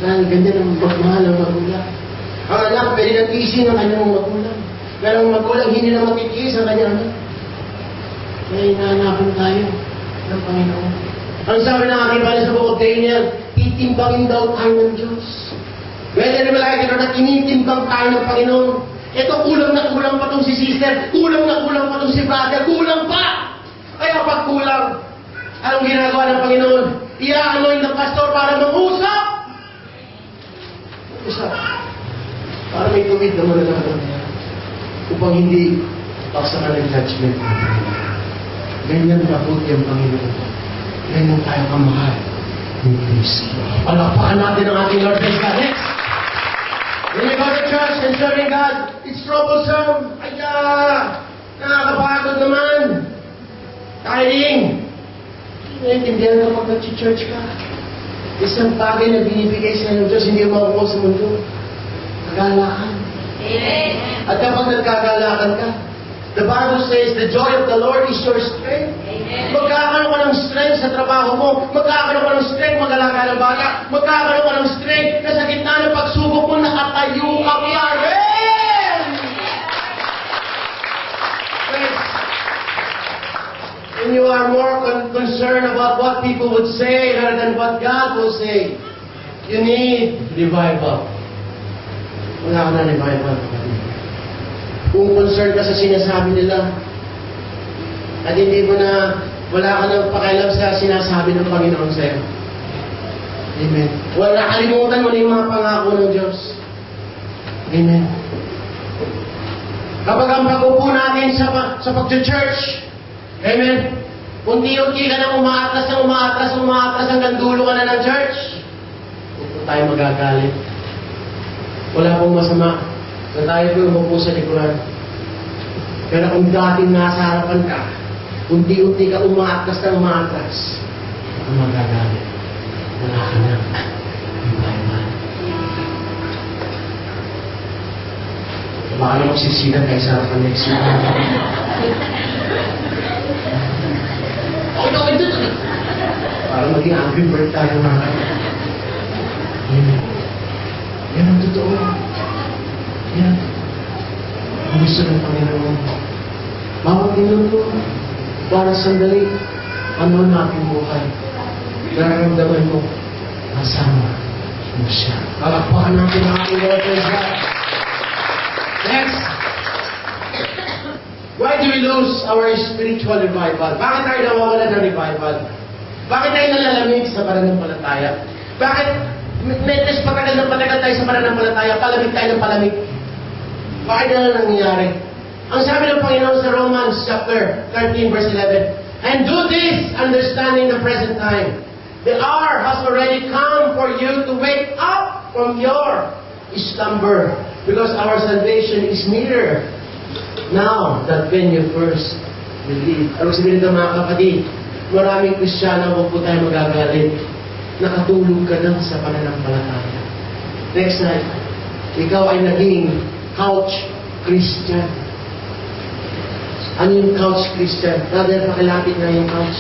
Dahil ganda ng magmahal ng magulang. Ang anak, pwede nang tiisin ang kanyang magulang. Pero ang magulang, hindi na matitiis ang kanyang anak. Kaya hinahanapan tayo ng Panginoon. Ang sabi ng ating Panginoon sa Book of Daniel, itimbangin daw tayo ng Diyos. Whether malaki ka na tinitimbang tayo ng Panginoon. Ito, kulang na kulang pa itong si sister, kulang na kulang pa itong si brother, kulang pa! Kaya pag kulang, anong ginagawa ng Panginoon? Ia-anoint ng pastor para mangusap. Usap. Para may tuwid na malalaman niya. Upang hindi paksakan ng judgment. Ganyan mabuti ang Panginoon. Ganyan tayo kamahal ni Kristo. Palakpakan natin ang ating Lord and God. Next! When you go to church and serving God, it's troublesome. Aya! Nakakapagod naman. Tiring. Naiintindihan ka pag nag-church ka. Isang bagay na binibigay sa ng Diyos, hindi mo makukuha sa mundo. Kagalakan. Amen. At kapag nagkagalakan ka, the Bible says, the joy of the Lord is your strength. Amen. Magkakaroon ka ng strength sa trabaho mo. Magkakaroon ka ng strength mag-alaga ng bata. Magkakaroon ka ng strength na sa gitna ng pagsubok mo, nakatayo ka pa rin. When you are more concerned about what people would say rather than what God will say, you need revival. Wala ka na revival, kapatid. Kung concerned ka sa sinasabi nila, at hindi mo na, wala ka nang pakialam sa sinasabi ng Panginoon sa'yo. Amen. Wala, kalimutan mo na yung mga pangako ng Diyos. Amen. Kapag ang pag-upo natin sa pag-church, amen, unti-unti ka nang umaatras hanggang dulo ka na ng church, huwag po tayo magagalit. Wala pong masama na tayo po umupo sa likuran. Pero kung dating nasa harapan ka, unti-unti ka umaatras, baka magagalit. Wala ka na. Revival. Baka na magsisigan kayo sa harapan next week. Ito. Para maging angry bird tayo mga. Yan ang totoo. Yan. Ang gusto ng Panginoon. Bawat minuto, para sandali, ano ang ating buhay. Nararamdaman mo, kasama mo siya. Kalakpakan natin ang ating Lord and God. Next. Why do we lose our spiritual revival? Bakit tayo nawawala ng revival? Bakit tayo nalalamig sa pananampalataya? Bakit netes patagal ng patagal tayo sa pananampalataya, palamig tayo ng palamig? Bakit na nangyayari? Ang sabi ng Panginoon sa Romans chapter 13 verse 11, and do this, understanding the present time. The hour has already come for you to wake up from your slumber, because our salvation is nearer now than when you first believed. Ano sabihin nito mga kapatid? Maraming Kristiyano, huwag po tayo magagalit. Nakatulog ka na sa pananampalataya. Next night, ikaw ay naging couch Christian. Ano yung couch Christian? Brother, pakilapit na yung couch.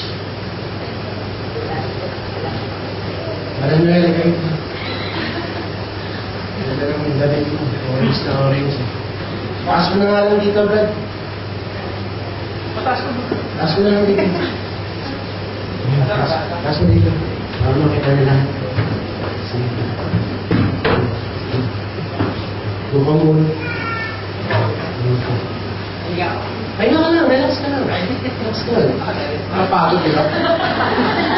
Alam nyo yung lagay ito. Alam nyo yung lagay ito. Orange na orange. Taas mo na nga lang dito, Brad. Taas mo na lang dito. Taas mo dito. Para makita nila. Buka muna. Pahinga ka lang, relax ka lang. Relax ka lang. Nakapagod, di ba?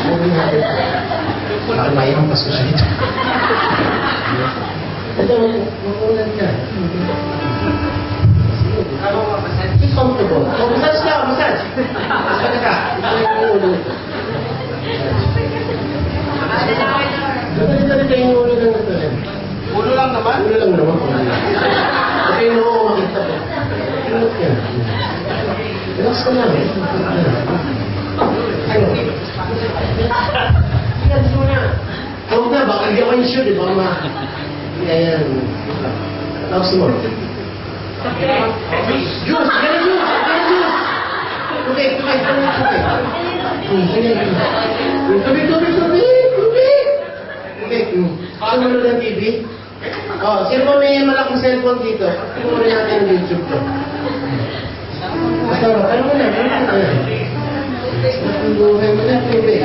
Moving natin. Bakit may hampas ko siya dito? Ito, makulan ka. Be comfortable. Massage ka, massage. Massage ka. Ito yung ulo. Dito yung ulo ng ito. Ulo lang naman? Ulo lang naman. Ito yung ulo makita ko. Relax ka. Relax ka lang. Ano? Relax mo na. Huwag na, baka hindi ako yung shoot, di ba ma? Ayan. Tapos mo. Juice! Ganun juice! Ganun juice! Tubig! Tubig! Tubig! Tubig! Tubig! Sumunod ang TV? Oh, sino ba may malaking cellphone dito? Tingnan natin ang YouTube ko. Basta, ano mo na? Buhay mo na, tubig.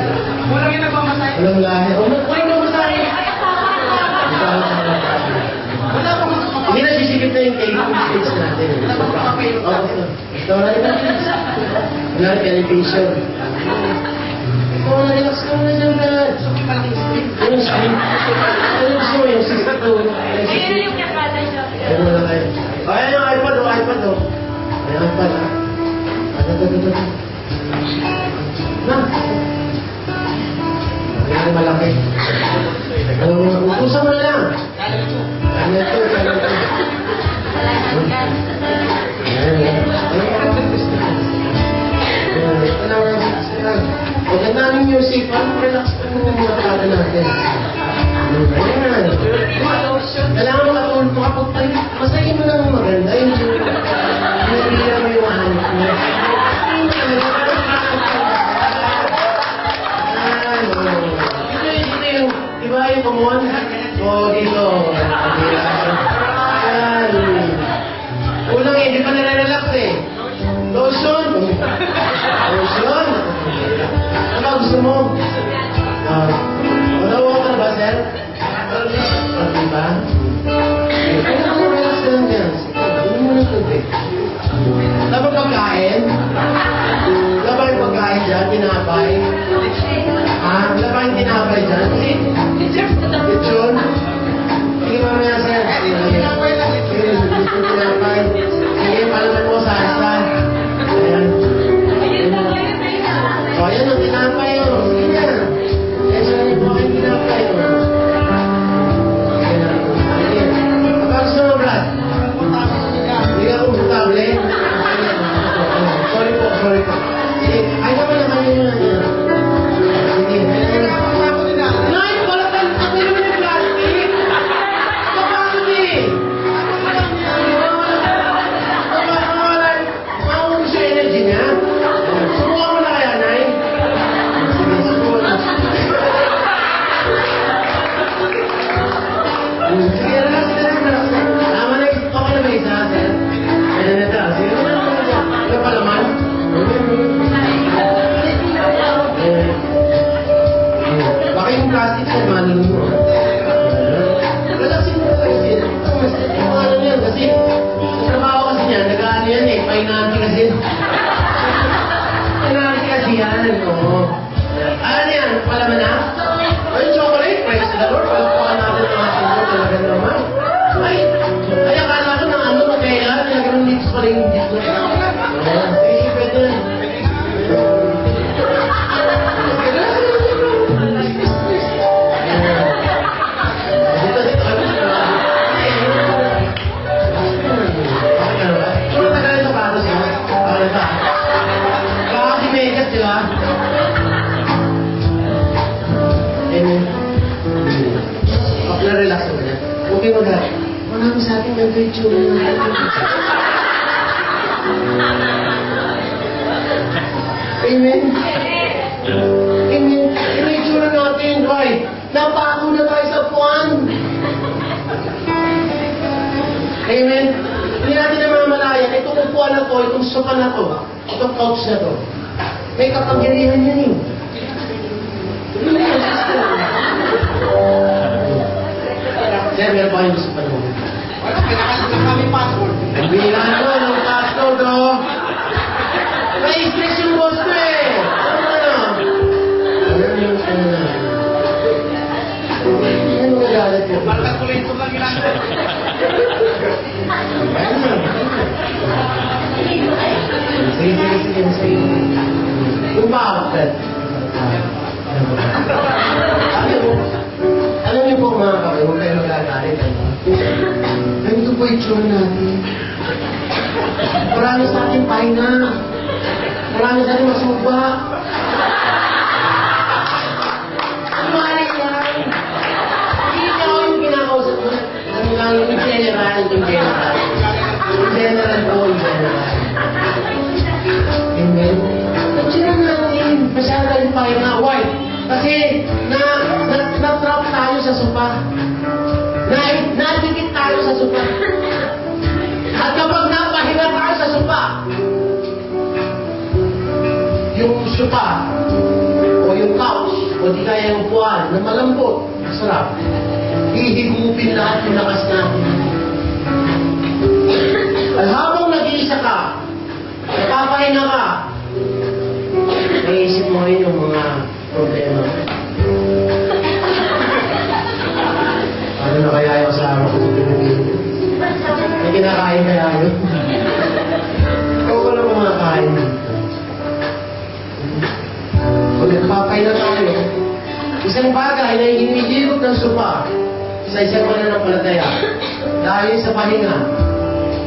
Walang yung nagmamasay? Walang lahi. O, kunin mo sa akin. Wala pa mga Hindi na sisikip na yung taping stage natin. Ito wala rin natin. Wala rin television. Ito wala, relax ka muna dyan, Brad. Ano screen? Ano gusto mo yung 62? Ayun yung nakala siya. Ayun wala kayo. Ayan yung iPad o, iPad o. Ayan iPad ha. Ito. Na. Ayan yung malaki. Utusan mo na lang. Ano ito? Maganda ang music. Parang relax pa yung mga kata natin. Ayan. Kailangan makapagpalit. Masahin mo lang maganda. Yung hinihira mo yung hanip mo. Dito yung, diba yung kumon? O, dito. Ayan. Kulang eh, di pa nare-relax eh. Lotion. Lotion. Ano gusto mo? Wala ka ba, sir? Diba? Kaya ako relax lang yan. Hindi mo na tubig. Dapat pagkain? Dapat yung pagkain dyan, tinapay? Wala pa yung tinapay dyan? Lechon? Sige mamaya, sir. Sige, tinapay. Sige, palaman mo sa asan. Ayan. O, ayan ang tinapay, o. Sige na. Ayan siya rin po aking tinapay, o. Sige. Kapag gusto mo, Brad? Hindi ka komportable? Sorry po. Sige, ay naman na kayo na yan. Sige, Nay, wala tayo sa kayo ng plastic. Kapagod eh. Mauwi siya energy niya. Subukan mo na kaya, Nay? Sige, subukan mo. Sige, relax. Tama na, okay na ba isa, sir? Ayan na ito. Sige, ano pa naman? Baka yung plastic sa manin mo. Relaxin mo na kayo, sir. Ano yan? Kasi, sa trabaho kasi niya, nag-ano yan eh. Painanti kasi. Painanti kasi yan. Oo. Ano yan? Palaman na? O yung chocolate? Praise the Lord. Palagpakan natin ang ating Lord. Talagang naman. Ay, akala ko ng ano mag-kaya. Talagang mix pala yung dito. Oo. Sige, pwede. Relax mo na. Okay mo na. Marami sa akin nag-ritual na. Amen. Amen. Ritual natin, right? Napako na tayo sa puwan. Amen. Hindi natin namamalayan. Itong upuan na to, itong sofa na to, itong couch na to. May kapangyarihan yan eh. Sir, meron pa kayong gusto pa naman. Wala, pinakalit lang kami password. Ang bilang ko ng password, oh. Kung bakit? Alam niyo po mga kapatid, huwag kayo magagalit. Ganito po itsura natin. Marami sa akin pahinga. Marami sa akin masuba. Mali yan. Hindi niya ako yung kinakausap mo. Ano lang yung general, yung general. Yung general po, yung general. And then, nagsira natin. Masyado yung pahinga. Why? Kasi, na-trap tayo sa sopa. Nadikit tayo sa sopa. At kapag napahinga tayo sa sopa, yung sopa, o yung couch, o di kaya yung puwan na malambot, masarap, hihigupin lahat yung lakas natin. At habang nag-iisa ka, napapahinga ka, naisip mo rin yung mga problema. Ano na kaya yung asawa ko sa Pilipinas? May kinakain kaya yun? Ikaw ko lang kumakain dito. Kung nagpapay na tayo, isang bagay na hinihigop ng sopa sa isang mananampalataya dahil sa pahinga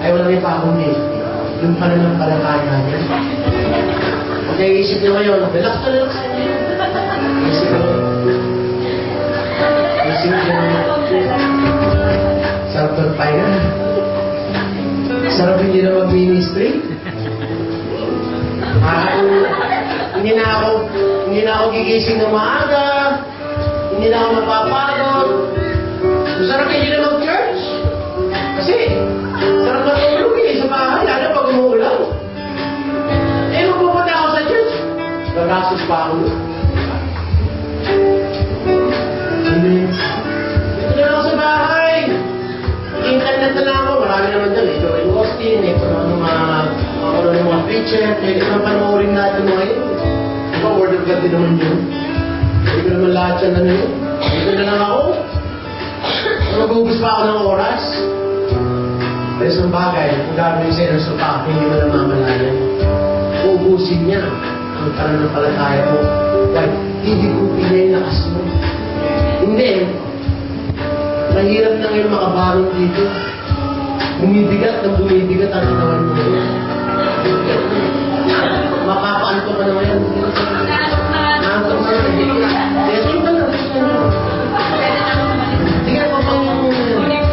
ay wala may pakundi. Yung pananampalataya niya. Kung naiisip niyo ngayon, relax ka. Isip ko. Isip ko. Sarap ng pahinga. Sarap hindi na mag-ministry. Hindi na ako gigising na maaga. Hindi na ako mapapagod. Sarap hindi na mag-church. Kasi, sarap matulog sa bahay. Lalo pag umuulan. Magpupunta ako sa church. Gagastos pa ako. Dito na ako sa bahay. Internet na lang ako. Marami naman dyan. Joel Austin. Mga preacher. Pwede naman panoorin natin ngayon. Word of God din naman yun. Hindi ko naman lahat yan ano yun. Dito na lang ako. Magubos pa ako ng oras. Pero isang bagay, kung gagawin sa'yo ng sopa, hindi mo namamalayan. Uubusin niya ang pananampalataya mo. Dahil hindi kupin niya yung lakas mo. Hindi. Mahirap na ngayon makabangon dito. Bumibigat ang katawan mo. Mapapaan ko pa naman yan. Nantok na yan. Dito ba na? Sige, papangin mo yan.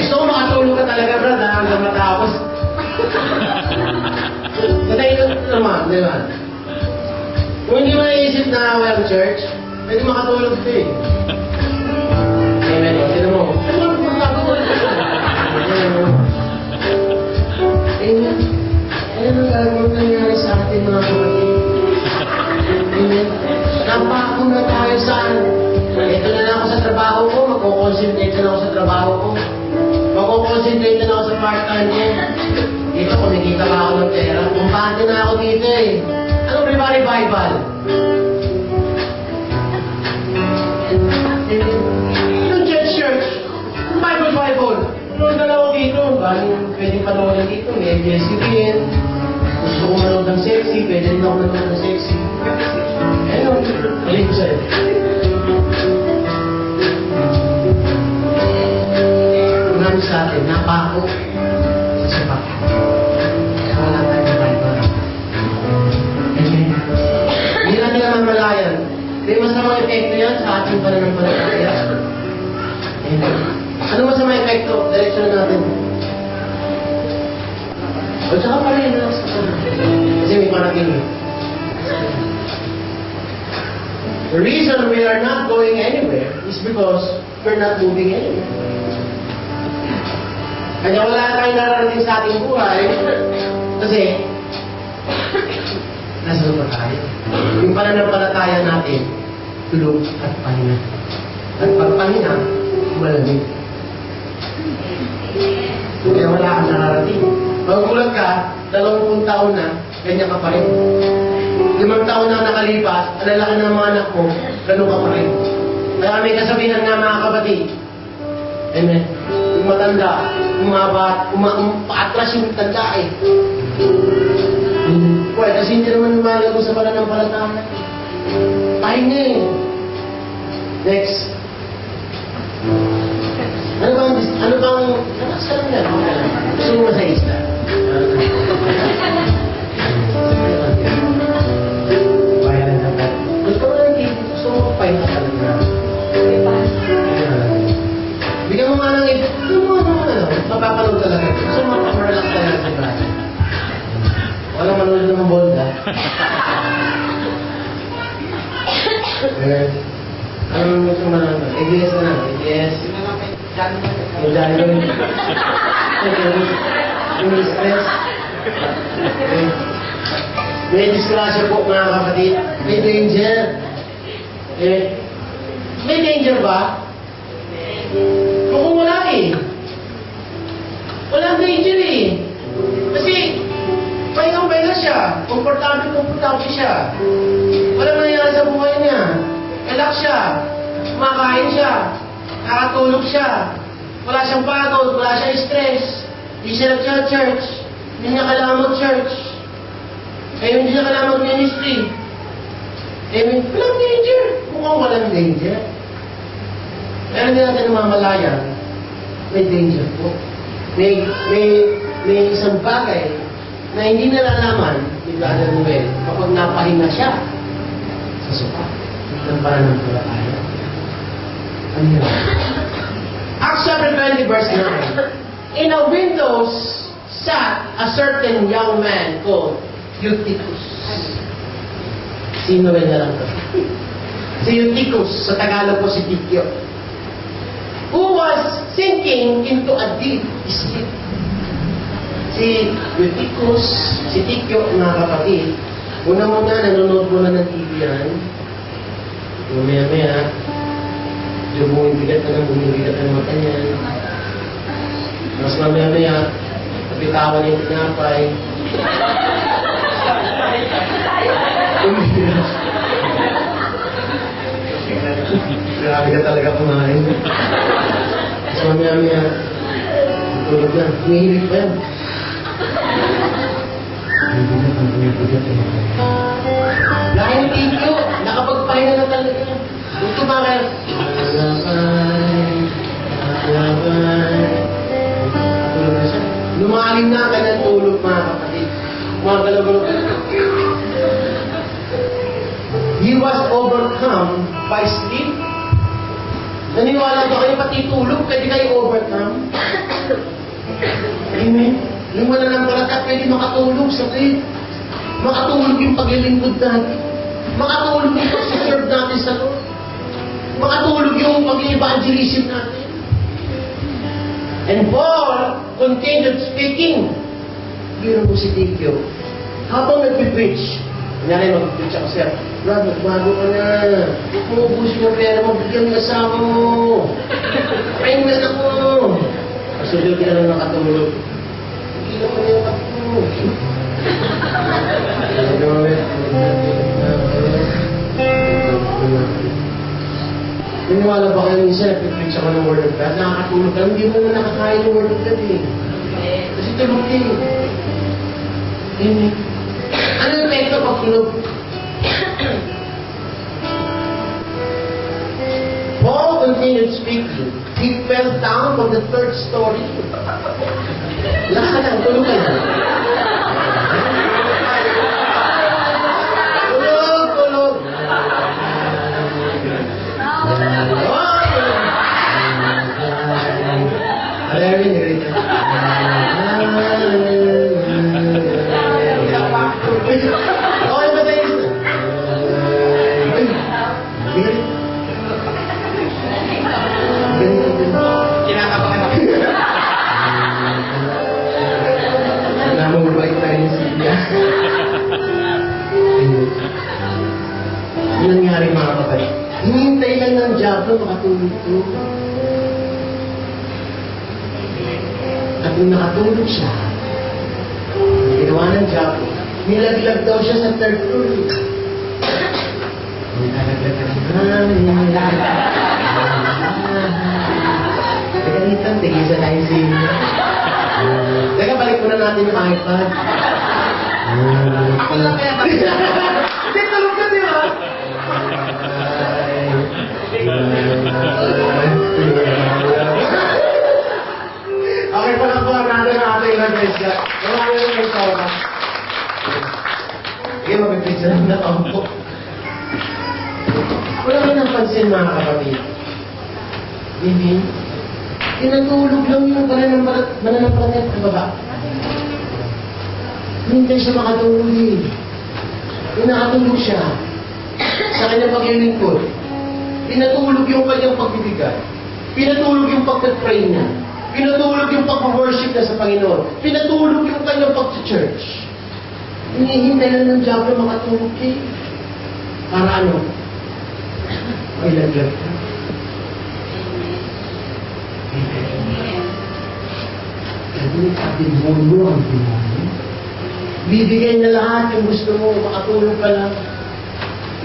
Gusto ko makatulog ka talaga, brad, hanggang matapos. Katayin naman, di ba? Kung hindi mo naisip na walang church, pwede makatulog ka eh. Amen. Sino mo? Amen. Ano ang gagawin nangyari sa ating mga kapatid? Amen. Napako na tayo saan? Ito na lang ako sa trabaho ko. Magkukonsentrate na ako sa trabaho ko. Magkukonsentrate na ako sa part-time ko. Dito, kumikita pa ako ng pera. Kumpante na ako dito eh. Anong revival? Yung church. Bible. Noon na lang ako dito. Pwedeng panoorin dito. May ABS rin. Gusto ko manood ng sexy. Pwede rin ako manood ng sexy. Ayun. Balik ko sa'yo. Marami sa atin. Napako. Kasi pa. Kaya wala tayo ng Bible. Amen. Hindi natin namamalayan. May masamang epekto yan sa ating pananampalataya. Amen. Ano masama epekto? Direksyon natin. O tsaka pa rin. Kasi may parating. The reason we are not going anywhere is because we're not moving anywhere. Kaya wala tayong nararating sa ating buhay kasi nasa lupa tayo. Yung pananampalataya natin, tulog at pahinga. At pagpahinga, malamig. Kaya wala kang nararating. Magugulat ka, 20 taon na, ganyan ka pa rin. 5 taon na nakalipas, ang lalaki ng mga anak mo, ganun ka pa rin. Kaya may kasabihan nga mga kapatid. Amen. Yung matanda, umabat, paatras yung tanda eh. Well, kasi hindi naman lumalago sa pananampalataya. Pahinga eh. Next. Ano bang, sabi na, gusto mo masayista? Bayaran na ba? Gusto mo lang dito, gusto mo pahinga talaga. Bigyan mo nga lang ito, mapapanood talaga. Gusto mo mapaparalang talaga sa klase. Walang manood ng bolda. Ano gusto mo lang? ABS na lang, ABS. Yung dahil yung stress. May disgrasya po mga kapatid. May danger. May danger ba? Kung wala eh. Walang danger eh. Kasi pahinga siya. Komportable siya. Walang nangyari sa buhay niya. Relax siya. Kumakain siya. Nakatulog siya. Wala siyang pagod. Wala siyang stress. Hindi siya nag-church. Hindi niya kailangan mag-church. Hindi niya kailangan mag-ministry. Walang danger. Mukhang walang danger. Pero hindi natin namamalaya. May danger po. May isang bagay na hindi nalalaman ni Brother Noel kapag napahinga siya sa sopa ng pananampalataya. Ano yun? Acts chapter 20 verse 9. In a window sat a certain young man called Eutychus. Si Noel na lang to. Si Eutychus, sa Tagalog po si Tikyo, who was sinking into a deep sleep. Si Eutychus, si Tikyo, mga kapatid, una-muna nanonood mo na ng TV yan. Maya-maya, bumibigat na ng mata niya. Mas mamaya-maya, napitawan niya yung tinapay. Grabe ka talaga kumain. Mas mamaya-maya, tulog na. Humihilig pa yan. Dahil Tikyo, nakapagpahinga na talaga. Kung tumakal, tulog na siya. Lumalim na ka ng tulog, mga kapatid. Gumagalaw-galaw ka. He was overcome by sleep. Naniwala ba kayo pati tulog, pwede kayo overcome? Amen. Yung mananampalataya, pwede makatulog sa faith. Makatulog yung paglilingkod natin. Makatulog yung pag-serve natin sa Lord. Makatulog yung pag-evangelism natin. And Paul continued speaking. Biro mo si Tikyo. Habang nag-preach, kunyari mag-preach ako siya, Brad, magbago ka na. Umubusin yung pera mo, bigyan mo asawa mo. Pahingan ako. Kasulog ka lang nakatulog. Hindi naman yung katulog. Naniwala ba kayo minsan, nag-preach ako ng Word of God, nakakatulog ka, hindi mo na nakakain ng Word of God eh. Kasi tulog ka eh. Amen. Ano yung epekto pag tulog? Paul continued speaking. He fell down from the third story. Lahat lang, tulog ka na. Tulog. Alamin nyo rin. Okay ba tayo? Kinakabahan ako. Alam mo, mabait tayo ng Silvia. Ano nangyari mga kapatid? Hinihintay lang ng Diablo makatulog to. At nung nakatulog siya, ginawa ng Diablo, nilaglag daw siya sa third floor. Nilaglag ka naman. Teka dito, tigisa tayo sa inyo. Teka, balik muna natin yung iPad. Ako lang kaya tayo. Hindi, tulog ka, di ba? Okay, palabuhan natin ang ating nag-pizza. Marami na may tawa. Sige, mag-pizza lang na ako. Wala rin ang pansin, mga kapatid. Hindi. Tinatulog lang yung mananampalataya sa baba. Hindi siya makatulog eh. Nakatulog siya sa kanyang paglilingkod. Pinatulog yung kanyang pagbibigay. Pinatulog yung pag-pray niya. Pinatulog yung pag-worship niya sa Panginoon. Pinatulog yung kanyang pag-church. Hinihintay lang ng diablo makatulog eh. Para ano? May laglag ka. Kasi demonyo ang demonyo. Bibigay na lahat yung gusto mo, makatulog ka lang.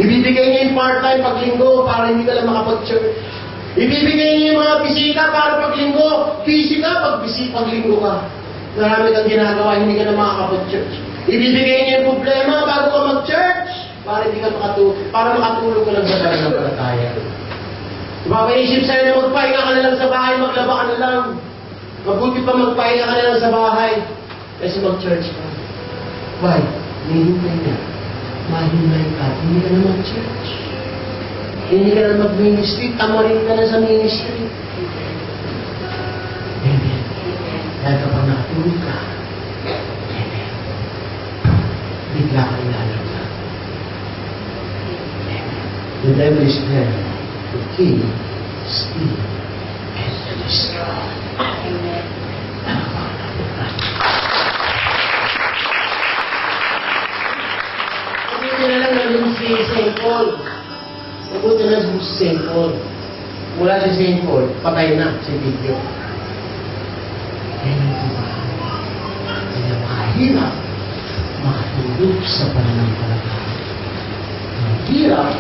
Ibibigay niya yung part-time paglinggo para hindi ka lang makapag-church. Ibibigay niya yung mga bisita para paglinggo. Busy ka, paglinggo ka. Marami kang ginagawa, hindi ka na makakapag-church. Ibibigay niya yung problema bago ka mag-church para hindi ka makatulog ka lang sa pananampalataya. Mapaisip sa'yo na magpahinga ka na lang sa bahay, maglaba ka na lang. Mabuti pa magpahinga ka na lang sa bahay kasi mag-church ka. Why? Nihintay niya. Mahimay ka, hindi ka na mag-church. Hindi ka na mag-ministry, tamarin ka na sa ministry. Amen. Dahil kapag nakatulog ka, amen, bigla ka ilalaglag. Amen. The devil is there to kill, steal, and to destroy. Amen. Mabuti na lang nandun si St. Paul. Mabuti na lang si St. Paul. Mula si St. Paul, patay na si Video. Kaya diba? Kaya mahirap makatulog sa pananampalataya. Mahirap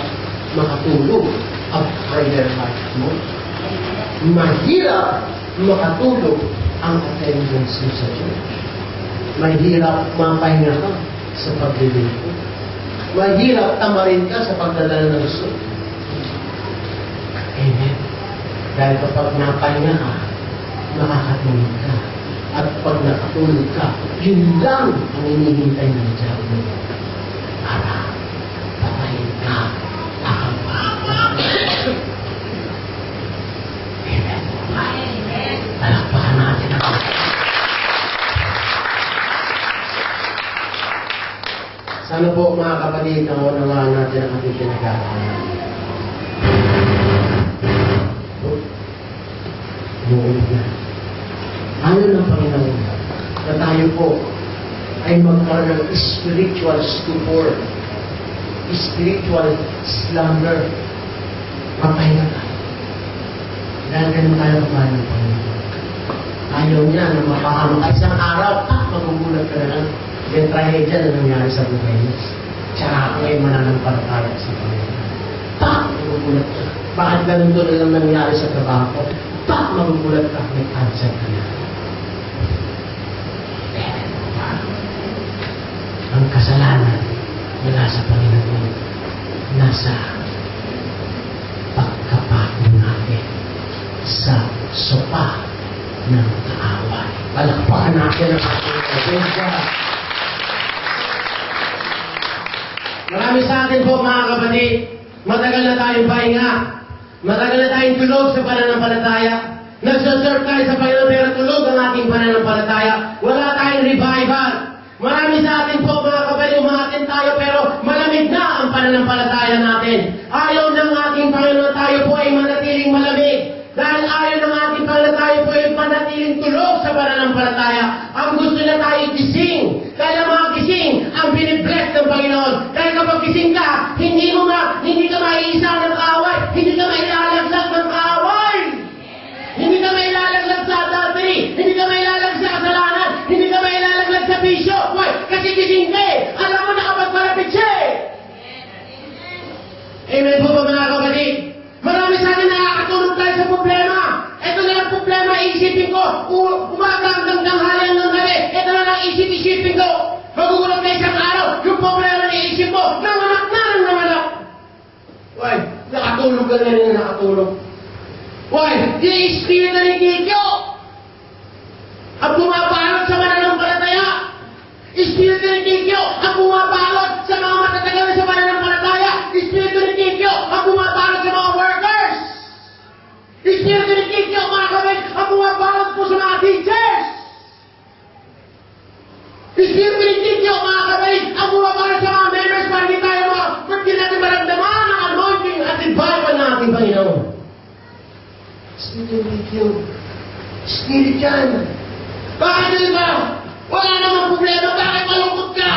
makatulog ang prayer life mo. Mahirap makatulog ang attendance mo sa church. Mahirap mapahinga ka sa paglilingkod. Mahirap tamarin ka sa pagdadala ng gusto. Amen. Dahil kapag napahinga ka, makakatulog ka. At pag nakatulog ka, yun lang ang hinihintay ng diablo. Para patayin ka. Amen. Palakpakan natin ako. Sana po mga kapatid, naunawaan natin ang ating pinag-aaral. Umuulit na. Ayaw ng Panginoon na tayo po ay magkaroon ng spiritual stupor, spiritual slumber. Papahinga tayo. Dahil ganun tayo kapag ng Panginoon. Ayaw niya na mapahama ka isang araw, magugulat ka na lang. Yung trahedya na nangyari sa buhay niya. Tsaka ako ay mananampalataya sa Panginoon. Magugulat ka. Bakit ganun doon na lang nangyari sa trabaho ko? Magugulat ka, may cancer ka na. Ang kasalanan mula sa Panginoon nasa pagkapako natin sa sopa ng kaaway. Palakpakan natin ang ating kasensya. Marami sa atin po mga kapatid, matagal na tayong pahinga. Matagal na tayong tulog sa pananampalataya. Nagsaserve tayo sa Panginoon pero tulog ang ating pananampalataya. Wala tayong revival. Marami sa atin po mga kapatid, umatin tayo pero malamig na ang pananampalataya natin. Ayaw ng ating Panginoon tayo po ay manatiling malamig. Dahil ayaw ng ating Panginoon tayo po ay manatiling tulog sa pananampalataya. Ang gusto na tayo gising. Kaya mga gising ang binibless ng Panginoon. Dahil kapag gising ka, hindi ka maiisa ng kaaway. Hindi ka mailalaglag ng kaaway. Hindi ka mailalaglag sa adultery. Hindi ka mailalaglag sa kasalanan. Hindi ka mailalaglag sa bisyo. Why? Kasi gising ka eh. Alam mo nakapagpalapit siya eh. Amen po ba mga kapatid? Marami sa atin nakakatulog tayo sa problema. Ito na lang problema, isipin ko. Umaga hanggang tanghali hanggang gabi. Ito na lang isipin ko. nakatulog ka na rin na nakatulog. Why? Yung espiritu ni Kikyo ang bumabalot sa mananampalataya. Espiritu ni Kikyo ang bumabalot sa mga matatagal sa mananampalataya. Espiritu ni Kikyo ang bumabalot sa mga workers. Espiritu ni Kikyo, mga kapatid, ang bumabalot po sa mga teachers. Espiritu ni Kikyo, mga kapatid, ang bumabalot sa mga members para hindi tayo hindi natin maramdaman ang anointing at revival ng ating Panginoon. Espiritu ni Kikyo. Spirit yan. Bakit din ba? Wala namang problema. Bakit malungkot ka?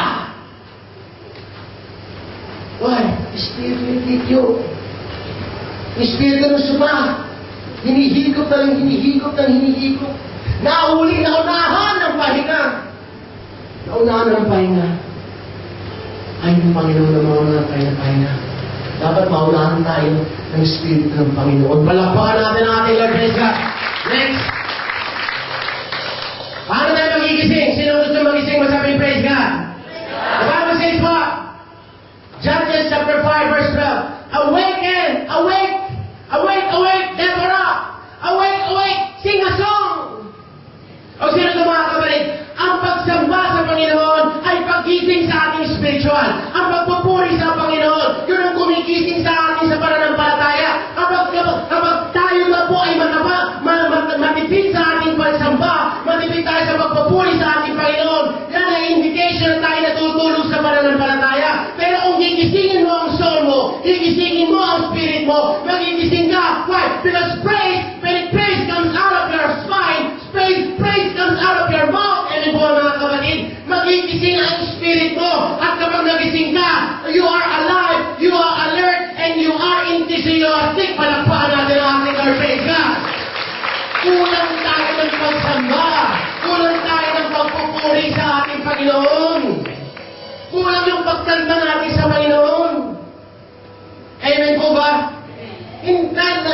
Why? Espiritu ni Kikyo. Espiritu ng suma. Hinihigop na hinihigop. Nauunahan ng pahinga. Nauunahan ng pahinga. Ay, ng Panginoon na maunahan tayo ng pahinga. Dapat maunahan tayo ng Espiritu ng Panginoon. Palakpakan natin ang ating Lord. Praise God. Next. Paano tayo magigising? Sino gusto magising? Masabi praise God. The Bible says what? Judges chapter 5 verse 12. Awaken! Awake! Awake! Awake! Deborah! Awake! Awake! Sing a song! O sino ito mga kapatid? Ang pagsamba sa Panginoon ay paggising sa ating spiritual. Ang pagpupuri sa Panginoon, yun ang kumigising sa ating sa pananampalataya. Kapag tayo na po ay matipid sa ating pagsamba, matipid tayo sa pagpupuri sa ating Panginoon, yan ay indication na tayo natutulog sa pananampalataya. Pero kung gigisingin mo ang soul mo, gigisingin mo ang spirit mo, magigising ka. Why? Because praise comes out of your spine, praise comes out of your mouth. And po mga kapatid, magigising ang spirit mo. At kapag nagising ka, you are alive, you are alert, and you are enthusiastic. Palakpakan natin ang ating Lord. Praise God. Kulang tayo ng pagsamba. Kulang tayo ng pagpupuri sa ating Panginoon. Kulang yung pagkanta natin sa Panginoon. Amen po ba?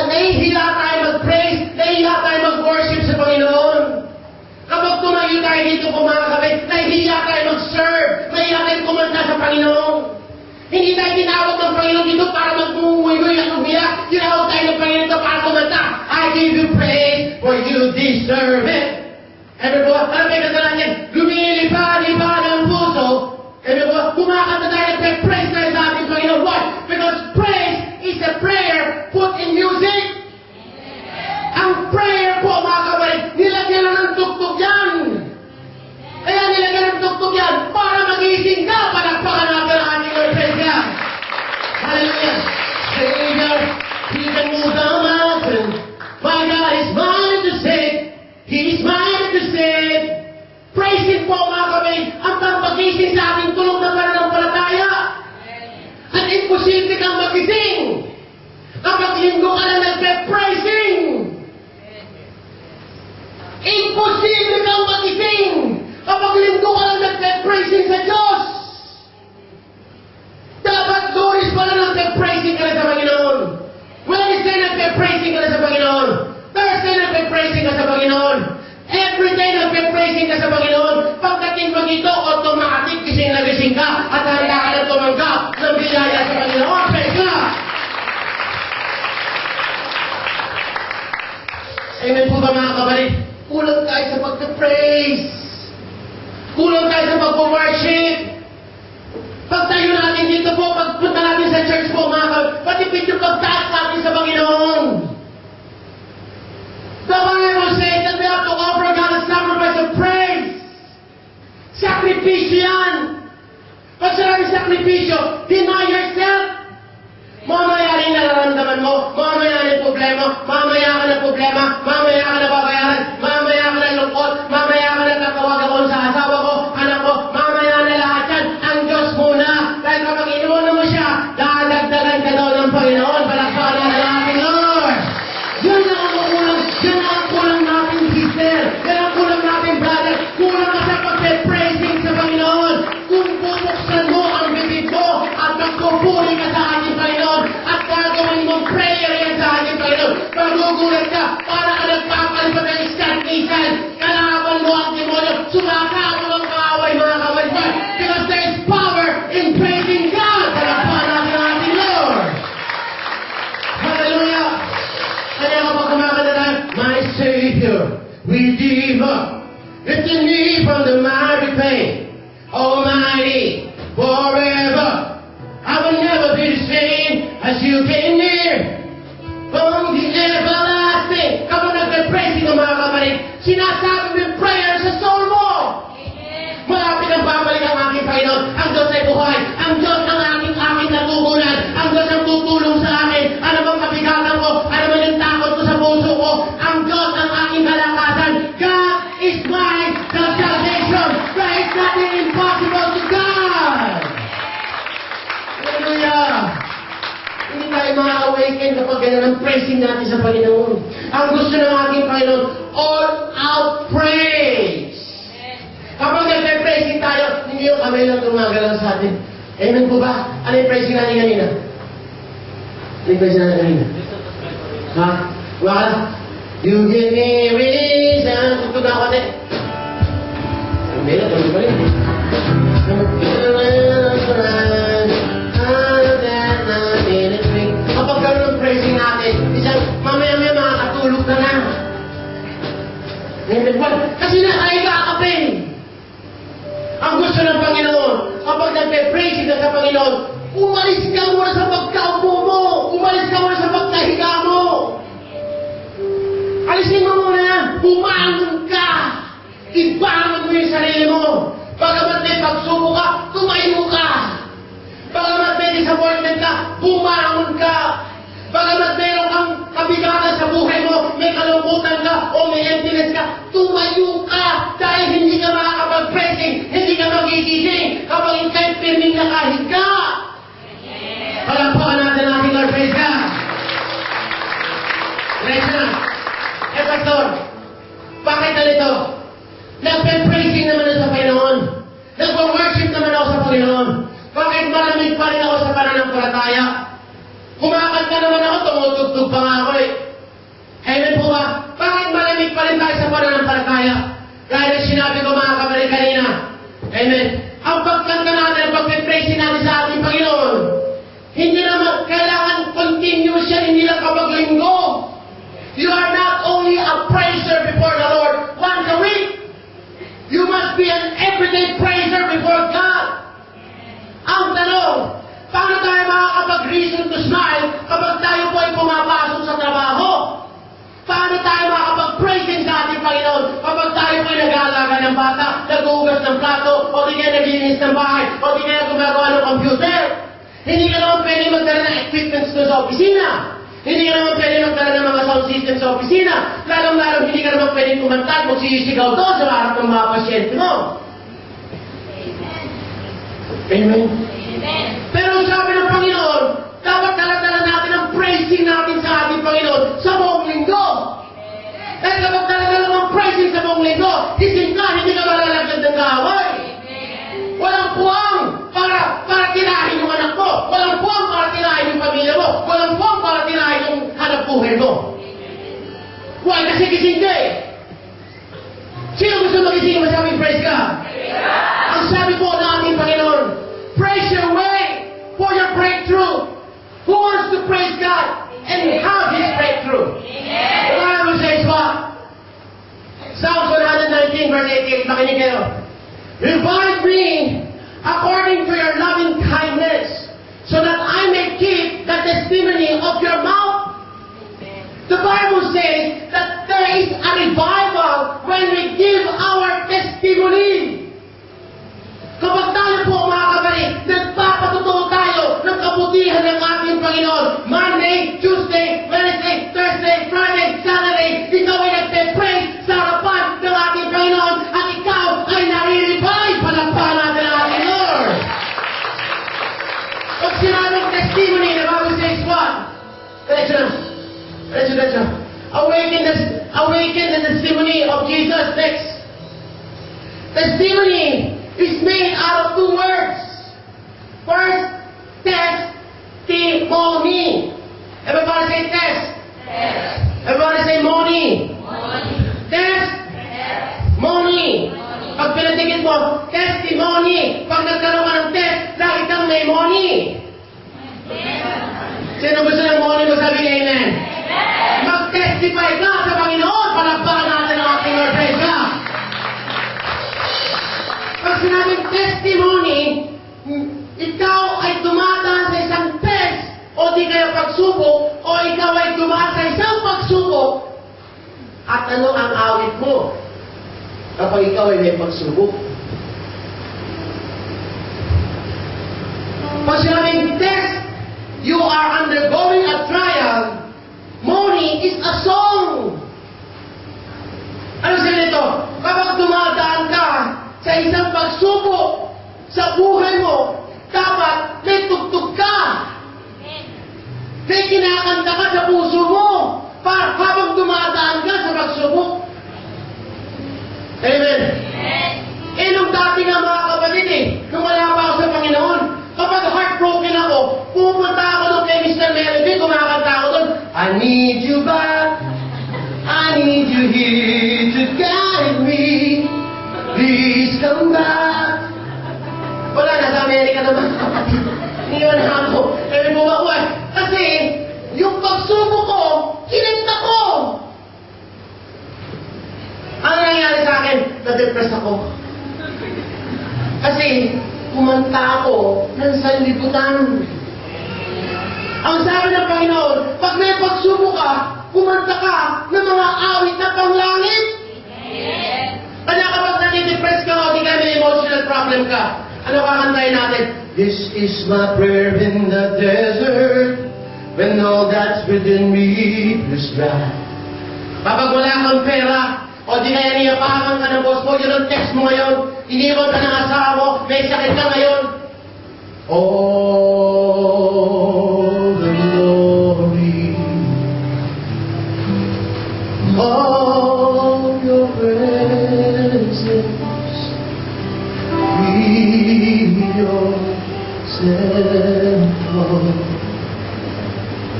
Nahihiya tayo mag-praise, nahihiya tayo mag-worship sa Panginoon. Kapag tumayo tayo dito po mga kapatid, nahihiya tayo mag-serve, nahihiya tayo kumanta sa Panginoon. Hindi tayo tinawag ng Panginoon dito para mag-umuwi at umiyak. Tinawag tayo ng Panginoon dito para kumanta. I give you praise for you deserve it. Amen po, ano may kasalanan yan? Lumilipad-lipad ang puso. Amen po, kumakanta tayo at praise tayo sa ating Panginoon. Why? Because praise is a prayer put in music. Ang prayer po, mga kapatid, nilagyan lang ng tugtog yan. Kaya nilagyan ng tugtog yan para magising ka. Palakpakan natin ang ating Lord. Praise God. Hallelujah. Savior, He can move the mountain. My God is mighty to save. He is mighty to save. Praise Him po, mga kapatid, ang pagpagising sa ating tulong na pananampalataya. At imposible kang magising kapag linggo ka na nagpe-praising. Imposible kang magising kapag linggo ka lang nagpe-praising sa Diyos. Dapat Doris pa lang nagpe-praising ka na sa Panginoon. Wednesday nagpe-praising ka na sa Panginoon. Thursday nagpe-praising ka sa Panginoon. Every day nagpe-praising ka sa Panginoon. Pagdating mo dito, automatic gising na gising ka at handa ka na tumanggap ng biyaya sa Panginoon. Praise God! Amen po ba mga kapatid? Kulang tayo sa pagka-praise. Kulang tayo sa pagpa-worship. Pagtayo natin dito po, pagpunta natin sa church po, mga kapatid, patipid yung pagtaas natin sa Panginoon. The Bible says that we have to offer God a sacrifice of praise. Sakripisyo yan. Pag sinabi sakripisyo, deny yourself. Mamaya rin nararamdaman mo, mamaya rin problema, mamaya ka na problema, mamaya ka na babayaran, mamaya ka na lungkot, mamaya ka na tatawag ako sa asawa ko, anak ko, mamaya na lahat yan, ang Diyos muna. Dahil kapag inuuna mo siya, dadagdagan ka daw ng Panginoon, palakpakan na natin, Lord. Yan ang kulang natin, sister. Yan ang kulang natin, brother. Kulang ka sa pag-praising sa Panginoon. Kung bubuksan mo ang bibig mo at magpupuri ka sa ating Panginoon at gagawin mong prayer yan sa ating Panginoon, magugulat ka para ka nagpapalipat ng lifting me from the miry clay. Almighty, forever, I will never be the same as you came near. From the everlasting. Kapag nagpe-praising ng mga kapatid, sinasabi mo yung prayer sa soul mo. Malapit ang babalik ang aking Panginoon. Ang Diyos ay buhay. Ang Diyos ang aking natutunan. Ang Diyos ang tutulong sa akin. Ano bang kabigatan ko? Ano bang yung takot ko sa puso ko? Ang Diyos ang aking kalakasan. God is my salvation. There is nothing impossible to God. Hallelujah. Hindi tayo ma-awaken kapag ganyan ang praising natin sa Panginoon. Ang gusto ng ating Panginoon, all-out praise. Kapag nagpe-praising tayo, hindi yung kamay lang tumagalaw sa atin. Amen po ba? Ano yung praising natin kanina? Ano yung praising natin kanina? Ha? Wala? You give me reason. Tutug na ako natin. Ang bela, tuloy pa rin. Kapag gano'n ang praising natin, isang mamaya-maya makakatulog ka na. Kasi nakahiga ka pa eh. Ang gusto ng Panginoon, kapag nagpe-praising ka sa Panginoon, umalis ka muna sa pagkaupo mo. Umalis ka muna sa pagkahiga mo. Alisin mo muna. Bumangon ka. Ibangon mo yung sarili mo. Pagamat may pagsuko ka, tumayo ka. Pagamat may disappointment ka, bumangon ka. Pagamat mayroon kang kabigatan sa buhay mo, may kalungkutan ka o may emptiness ka, tumayo ka dahil hindi ka makakapag-praising, hindi ka magigising kapag ikaw'y pirming nakahiga. Palampakan natin ang ating Lord, praise God. Praise God. Pastor, bakit ganito? Nagpe-praising naman ako sa Panginoon. Nagpo-worship naman ako sa Panginoon. Bakit malamig pa rin ako sa pananampalataya? Kumakanta naman ako, tumutugtog pa nga ako eh. Amen po ba? Bakit malamig pa rin tayo sa pananampalataya? Gaya na sinabi ko mga kapatid kanina. Amen. Ang pagkanta natin, ang pagpe-praising natin sa ating Panginoon, hindi naman kailangan continuous yan, hindi lang kapag linggo. You are not only a praiser before the Lord once a week. You must be an everyday praiser before God. Ang tanong, paano tayo makakapag-reason to smile kapag tayo po ay pumapasok sa trabaho? Paano tayo makakapag-praising sa ating Panginoon kapag tayo po ay nag-aalaga ng bata, nag-uugas ng plato, o di kaya naglinis ng bahay, o di kaya gumagawa ng computer? Hindi ka naman pwede magdala ng equipments doon sa opisina. Hindi ka naman pwede magdala ng mga sound system sa opisina. Lalong-lalong hindi ka naman pwede kumanta kung sisigaw doon sa harap ng mga pasyente mo. Amen. Amen. Pero sabi ng Panginoon, dapat dala-dala natin ang praising natin sa ating Panginoon sa buong linggo. Dahil kapag dala-dala ng praising sa buong linggo, ising ka, hindi ka malalagyan ng kaaway. Walang puwang para tirahin yung anak mo. Walang puwang para tirahin yung pamilya mo. Walang puwang para tirahin yung hanap buhay mo. Why? Kasi gising ka eh. Sino gusto magising? Masabing praise God. Ang sabi po ng ating Panginoon, praise your way for your breakthrough. Who wants to praise God and have his breakthrough? The Bible says what? Psalms 119 verse 88. Makinig kayo. Revive me according to your loving kindness, so that I may keep the testimony of your mouth. The Bible says that there is a revival when we give our testimony. Kapag tayo po mga kapatid, nagpapatotoo tayo ng kabutihan ng ating Panginoon. Monday, Tuesday, Wednesday, Thursday, Friday, Saturday, ikaw ay nagpe-praise sa harapan ng ating Panginoon at ikaw ay nare-revive. Palakpakan natin ang ating Lord. Pag sinabing testimony, the Bible says what? Let's awaken the testimony of Jesus. Next. Testimony is made out of two words. First, testimony. Everybody say test. Everybody say money. Test. Money. Pag pinatigit mo, testimony. Pag nagkaroon ka ng test, lagi kang may money. Sino gusto ng money mo? Sabi niya, amen. Mag-testify ka sa Panginoon. Palakpakan natin ang ating Lord. Praise God. sinabing testimony, ikaw ay dumadaan sa isang test, o di kaya pagsubok, o ikaw ay dumaan sa isang pagsubok, at ano ang awit mo kapag ikaw ay may pagsubok? Pag sinabing test, you are undergoing a trial, money is a song. Ano sila ito? Kapag dumadaan ka sa isang pagsubok sa buhay mo, dapat may tugtog ka. May kinakanta ka sa puso mo para habang dumadaan ka sa pagsubok. Amen? Eh, nung dati nga mga kapatid nung wala pa ako sa Panginoon, kapag heartbroken ako, pupunta ako doon kay Mr. Melody, kumakanta ako doon, I need you back, I need you here to guide me, please come back. Wala, nasa Amerika naman. Iniwan na ako. Eh, buwa ko kasi, yung pagsubok ko, kinita ko. Ano nangyari sa akin? Na-depress ako. Kasi, kumanta ako ng sanlibutan. Ang sabi ng Panginoon, pag may pagsubok ka, kumanta ka ng mga awit na panglangit. Kaya kapag nati-depress ka o di ka may emotional problem ka, ano kakantayin natin? This is my prayer in the desert, when all that's within me is dry. Kapag wala kang pera, o di kaya niyapakan ka ng boss mo, yun ang text mo ngayon, iniwan ka ng asawa mo, may sakit ka ngayon. All the glory of your presence, be yourself, Lord.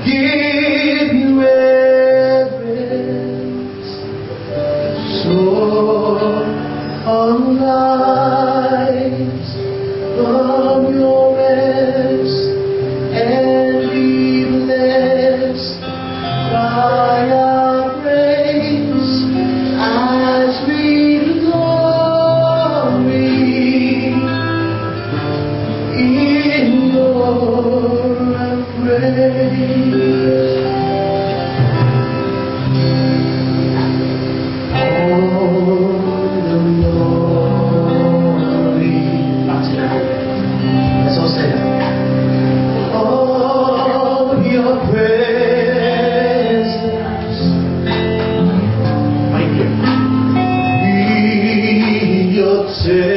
Give you reverence, so on lives from your rest, and be blessed by our praise as we glory in your praise. Say